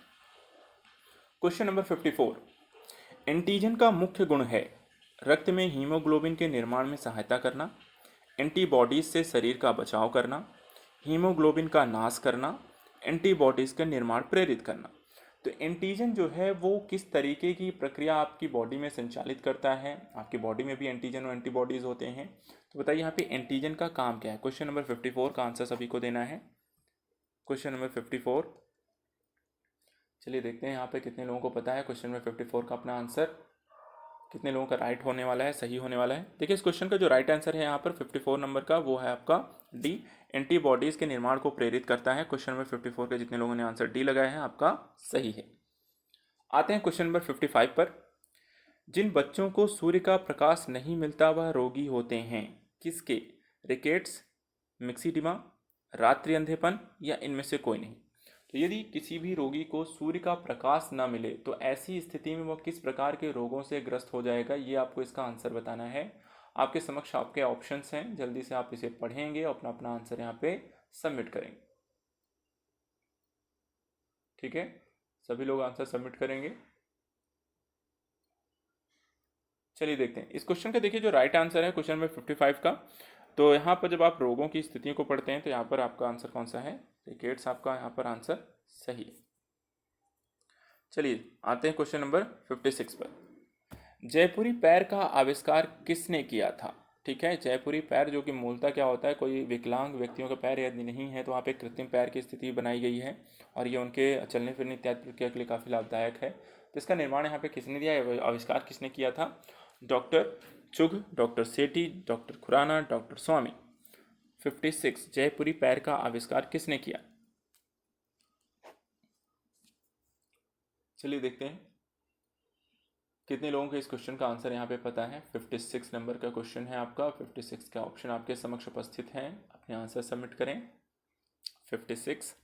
Question number 54। एंटीजन का मुख्य गुण है रक्त में हीमोग्लोबिन के निर्माण में सहायता करना, एंटीबॉडीज से शरीर का बचाव करना, हीमोग्लोबिन का नाश करना, एंटीबॉडीज का निर्माण प्रेरित करना। तो एंटीजन जो है वो किस तरीके की प्रक्रिया आपकी बॉडी में संचालित करता है? आपकी बॉडी में भी एंटीजन और एंटीबॉडीज होते हैं, तो बताइए यहाँ पे एंटीजन का काम क्या है। क्वेश्चन नंबर 54 का आंसर सभी को देना है। क्वेश्चन नंबर 54, चलिए देखते हैं यहाँ पे कितने लोगों को पता है क्वेश्चन नंबर 54 का अपना आंसर, कितने लोगों का राइट होने वाला है, सही होने वाला है। देखिए इस क्वेश्चन का जो राइट आंसर है यहाँ पर 54 नंबर का वो है आपका डी, एंटीबॉडीज के निर्माण को प्रेरित करता है। क्वेश्चन नंबर 54 के जितने लोगों ने आंसर डी लगाया है आपका सही है। आते हैं क्वेश्चन नंबर 55 पर। जिन बच्चों को सूर्य का प्रकाश नहीं मिलता वह रोगी होते हैं, किसके? रिकेट्स, मिक्सीडिमा, रात्रि अंधेपन या इनमें से कोई नहीं। तो यदि किसी भी रोगी को सूर्य का प्रकाश ना मिले तो ऐसी स्थिति में वो किस प्रकार के रोगों से ग्रस्त हो जाएगा, ये आपको इसका आंसर बताना है। आपके समक्ष आपके ऑप्शंस हैं, जल्दी से आप इसे पढ़ेंगे और अपना अपना आंसर यहाँ पे सबमिट करेंगे। ठीक है, सभी लोग आंसर सबमिट करेंगे। चलिए देखते हैं इस क्वेश्चन का। देखिए जो राइट आंसर है क्वेश्चन नंबर 55 का, तो यहाँ पर जब आप रोगों की स्थितियों को पढ़ते हैं तो यहाँ पर आपका आंसर कौन सा है? रिकेट्स आपका यहाँ पर आंसर सही है। चलिए आते हैं क्वेश्चन नंबर 56 पर। जयपुरी पैर का आविष्कार किसने किया था? ठीक है, जयपुरी पैर जो कि मूलतः क्या होता है, कोई विकलांग व्यक्तियों का पैर यदि नहीं है तो वहाँ पे कृत्रिम पैर की स्थिति बनाई गई है और ये उनके चलने फिरने इत्यादि प्रक्रिया के लिए काफ़ी लाभदायक है। तो इसका निर्माण यहाँ पे किसने दिया, आविष्कार किसने किया था? डॉक्टर चुघ, डॉक्टर सेठी, डॉक्टर खुराना, डॉक्टर स्वामी। 56, जयपुरी पैर का आविष्कार किसने किया? चलिए देखते हैं कितने लोगों को इस क्वेश्चन का आंसर यहाँ पे पता है। 56 नंबर का क्वेश्चन है आपका, 56 का ऑप्शन आपके समक्ष उपस्थित हैं, अपने आंसर सबमिट करें। 56,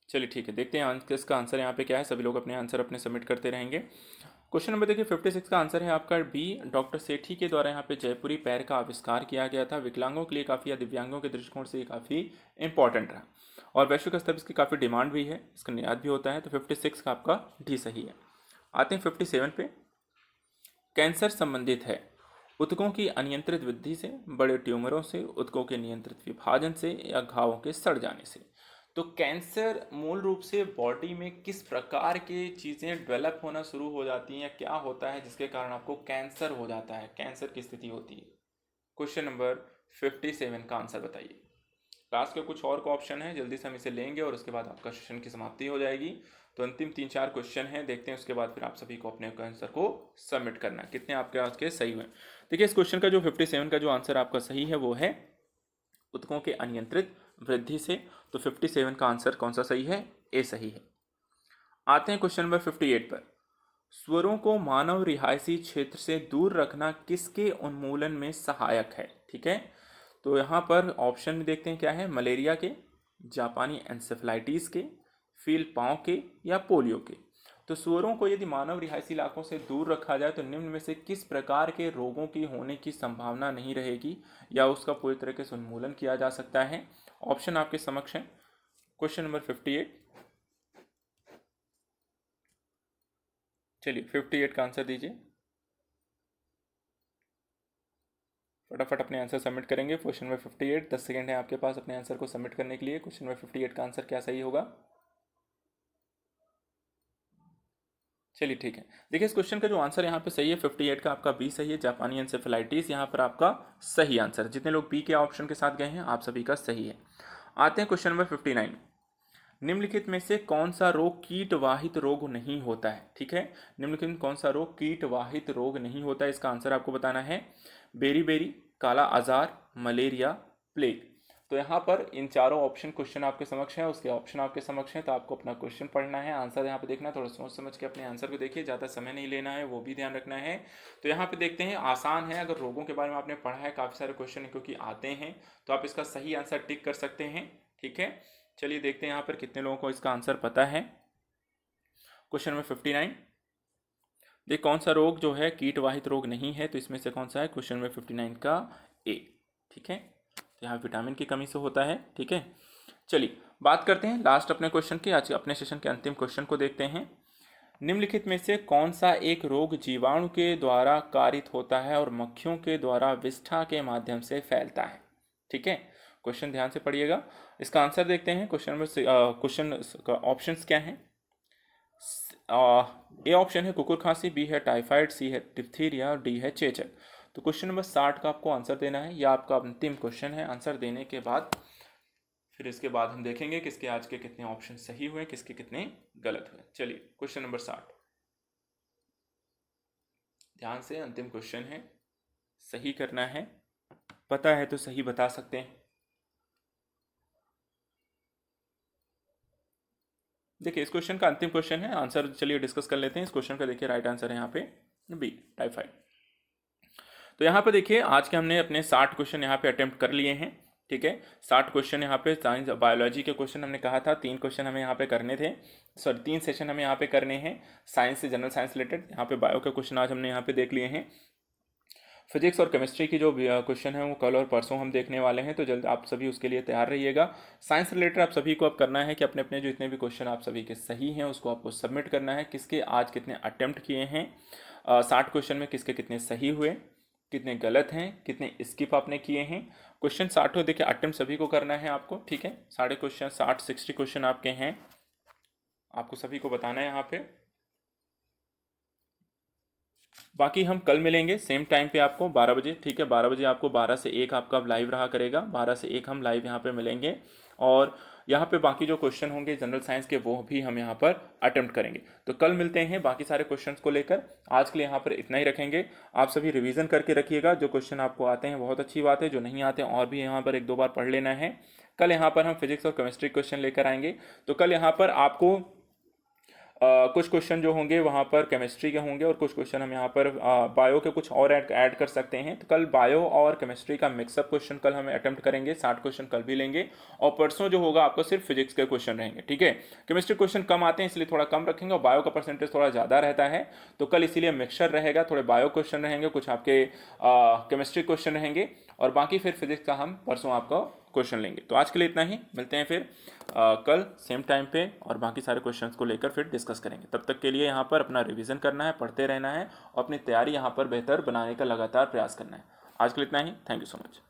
चलिए ठीक है, देखते हैं इसका आंसर यहाँ पे क्या है। सभी लोग अपने आंसर अपने सबमिट करते रहेंगे। क्वेश्चन नंबर देखिए 56 का आंसर है आपका बी, डॉक्टर सेठी के द्वारा यहाँ पे जयपुरी पैर का आविष्कार किया गया था। विकलांगों के लिए काफ़ी या दिव्यांगों के दृष्टिकोण से ये काफ़ी इंपॉर्टेंट रहा और वैश्विक स्तर पर इसकी काफ़ी डिमांड भी है, इसका निर्यात भी होता है। तो 56 का आपका डी सही है। आते हैं 57 पे। कैंसर संबंधित है ऊतकों की अनियंत्रित वृद्धि से, बड़े ट्यूमरों से, ऊतकों के नियंत्रित विभाजन से या घावों के सड़ जाने से। तो कैंसर मूल रूप से बॉडी में किस प्रकार की चीज़ें डेवलप होना शुरू हो जाती हैं या क्या होता है जिसके कारण आपको कैंसर हो जाता है, कैंसर की स्थिति होती है? क्वेश्चन नंबर 57 का आंसर बताइए। लास्ट के कुछ और का ऑप्शन है, जल्दी से हम इसे लेंगे और उसके बाद आपका सेशन की समाप्ति हो जाएगी। तो अंतिम 3-4 क्वेश्चन हैं, देखते हैं उसके बाद फिर आप सभी को अपने आंसर को सबमिट करना है, कितने आपके आज के सही हुए। देखिए इस क्वेश्चन का जो 57 का जो आंसर आपका सही है वो है ऊतकों के अनियंत्रित वृद्धि से। तो 57 का आंसर कौन सा सही है? ए सही है। आते हैं क्वेश्चन नंबर 58 पर। स्वरों को मानव रिहायशी क्षेत्र से दूर रखना किसके उन्मूलन में सहायक है? ठीक है, तो यहाँ पर ऑप्शन देखते हैं क्या है। मलेरिया के, जापानी एन्सेफलाइटिस के, फील पाँव के, या पोलियो के। तो सुअरों को यदि मानव रिहायशी इलाकों से दूर रखा जाए तो निम्न में से किस प्रकार के रोगों की होने की संभावना नहीं रहेगी या उसका पूरी तरीके से उन्मूलन किया जा सकता है? ऑप्शन आपके समक्ष है। Question number 58। चलिए 58 का आंसर दीजिए। फटाफट अपने आंसर सबमिट करेंगे। क्वेश्चन नंबर 58, 10 सेकेंड है आपके पास अपने आंसर को सबमिट करने के लिए। क्वेश्चन नंबर 58 का आंसर क्या सही होगा? चलिए ठीक है, देखिए इस क्वेश्चन का जो आंसर यहाँ पे सही है 58 का आपका बी सही है, जापानी एन्सेफेलाइटिस यहाँ पर आपका सही आंसर। जितने लोग बी के ऑप्शन के साथ गए हैं आप सभी का सही है। आते हैं क्वेश्चन नंबर 59। निम्नलिखित में से कौन सा रोग कीटवाहित रोग नहीं होता है? ठीक है, निम्नलिखित में कौन सा रोग कीटवाहित रोग नहीं होता है, इसका आंसर आपको बताना है। बेरी, काला आजार, मलेरिया, प्लेग। तो यहाँ पर इन चारों ऑप्शन क्वेश्चन आपके समक्ष हैं, उसके ऑप्शन आपके समक्ष हैं, तो आपको अपना क्वेश्चन पढ़ना है, आंसर यहाँ पे देखना है, थोड़ा सोच समझ के अपने आंसर को देखिए, ज़्यादा समय नहीं लेना है, वो भी ध्यान रखना है। तो यहाँ पे देखते हैं, आसान है, अगर रोगों के बारे में आपने पढ़ा है, काफ़ी सारे क्वेश्चन क्योंकि आते हैं, तो आप इसका सही आंसर टिक कर सकते हैं। ठीक है, चलिए देखते हैं यहाँ पर कितने लोगों को इसका आंसर पता है। क्वेश्चन नंबर 59, देख कौन सा रोग जो है कीटवाहित रोग नहीं है, तो इसमें से कौन सा है? क्वेश्चन नंबर 59 का ए। ठीक है, तो यहाँ विटामिन की कमी से होता है। ठीक है, चलिए बात करते हैं लास्ट अपने क्वेश्चन की, आज अपने सेशन के अंतिम क्वेश्चन को देखते हैं। निम्नलिखित में से कौन सा एक रोग जीवाणु के द्वारा कारित होता है और मक्खियों के द्वारा विष्ठा के माध्यम से फैलता है? ठीक है, क्वेश्चन ध्यान से पढ़िएगा, इसका आंसर देखते हैं। क्वेश्चन का ऑप्शंस क्या हैं? ए ऑप्शन है कुकुर खांसी, बी है टाइफाइड, सी है डिप्थीरिया, डी है चेचक। तो क्वेश्चन नंबर 60 का आपको आंसर देना है, यह आपका अंतिम क्वेश्चन है। आंसर देने के बाद फिर इसके बाद हम देखेंगे किसके आज के कितने ऑप्शन सही हुए, किसके कितने गलत हुए। चलिए क्वेश्चन नंबर 60, ध्यान से, अंतिम क्वेश्चन है, सही करना है, पता है तो सही बता सकते हैं। देखिए इस क्वेश्चन का अंतिम क्वेश्चन है, आंसर चलिए डिस्कस कर लेते हैं। इस क्वेश्चन का देखिए राइट आंसर है यहाँ पे बी, टाइफाइड। तो यहाँ पे देखिए आज के हमने अपने 60 क्वेश्चन यहाँ पे अटेम्प्ट कर लिए हैं। ठीक है, 60 क्वेश्चन यहाँ पे साइंस बायोलॉजी के क्वेश्चन हमने कहा था 3 क्वेश्चन हमें यहाँ पे करने थे, सॉरी 3 सेशन हमें यहाँ पे करने हैं साइंस से, जनरल साइंस रिलेटेड। यहाँ पे बायो के क्वेश्चन आज हमने यहाँ पे देख लिए हैं। फिजिक्स और केमिस्ट्री की जो क्वेश्चन है वो कल और परसों हम देखने वाले हैं, तो जल्द आप सभी उसके लिए तैयार रहिएगा। साइंस रिलेटेड आप सभी को अब करना है कि अपने अपने जो इतने भी क्वेश्चन आप सभी के सही हैं उसको आपको सबमिट करना है, किसके आज कितने अटेम्प्ट किए हैं, 60 क्वेश्चन में किसके कितने सही हुए, कितने गलत हैं, कितने स्किप आपने किए हैं। क्वेश्चन 60 हो, देखिए अटेम्प्ट सभी को करना है आपको। ठीक है, सारे क्वेश्चन 60 क्वेश्चन आपके हैं, आपको सभी को बताना है यहाँ पे। बाकी हम कल मिलेंगे सेम टाइम पे आपको 12 बजे। ठीक है, 12 बजे आपको 12 से 1 आपका लाइव रहा करेगा, 12 से 1 हम लाइव यहाँ पे मिलेंगे और यहाँ पे बाकी जो क्वेश्चन होंगे जनरल साइंस के वो भी हम यहाँ पर अटेम्प्ट करेंगे। तो कल मिलते हैं बाकी सारे क्वेश्चंस को लेकर। आज के लिए यहाँ पर इतना ही रखेंगे, आप सभी रिवीजन करके रखिएगा। जो क्वेश्चन आपको आते हैं बहुत अच्छी बात है, जो नहीं आते हैं और भी यहाँ पर 1-2 बार पढ़ लेना है। कल यहाँ पर हम फिजिक्स और केमिस्ट्री क्वेश्चन लेकर आएंगे, तो कल यहाँ पर आपको कुछ क्वेश्चन जो होंगे वहाँ पर केमिस्ट्री के होंगे और कुछ क्वेश्चन हम यहाँ पर बायो के कुछ और ऐड कर सकते हैं। तो कल बायो और केमिस्ट्री का मिक्सअप क्वेश्चन कल हमें अटेम्प्ट करेंगे, 60 क्वेश्चन कल भी लेंगे और परसों जो होगा आपको सिर्फ फिजिक्स के क्वेश्चन रहेंगे। ठीक है, केमिस्ट्री क्वेश्चन कम आते हैं इसलिए थोड़ा कम रखेंगे और बायो का परसेंटेज थोड़ा ज़्यादा रहता है, तो कल इसीलिए मिक्सचर रहेगा, थोड़े बायो क्वेश्चन रहेंगे, कुछ आपके केमिस्ट्री क्वेश्चन रहेंगे और बाकी फिर फिजिक्स का हम परसों आपका क्वेश्चन लेंगे। तो आज के लिए इतना ही, मिलते हैं फिर कल सेम टाइम पे और बाकी सारे क्वेश्चंस को लेकर फिर डिस्कस करेंगे। तब तक के लिए यहाँ पर अपना रिवीजन करना है, पढ़ते रहना है और अपनी तैयारी यहाँ पर बेहतर बनाने का लगातार प्रयास करना है। आज के लिए इतना ही, थैंक यू सो मच।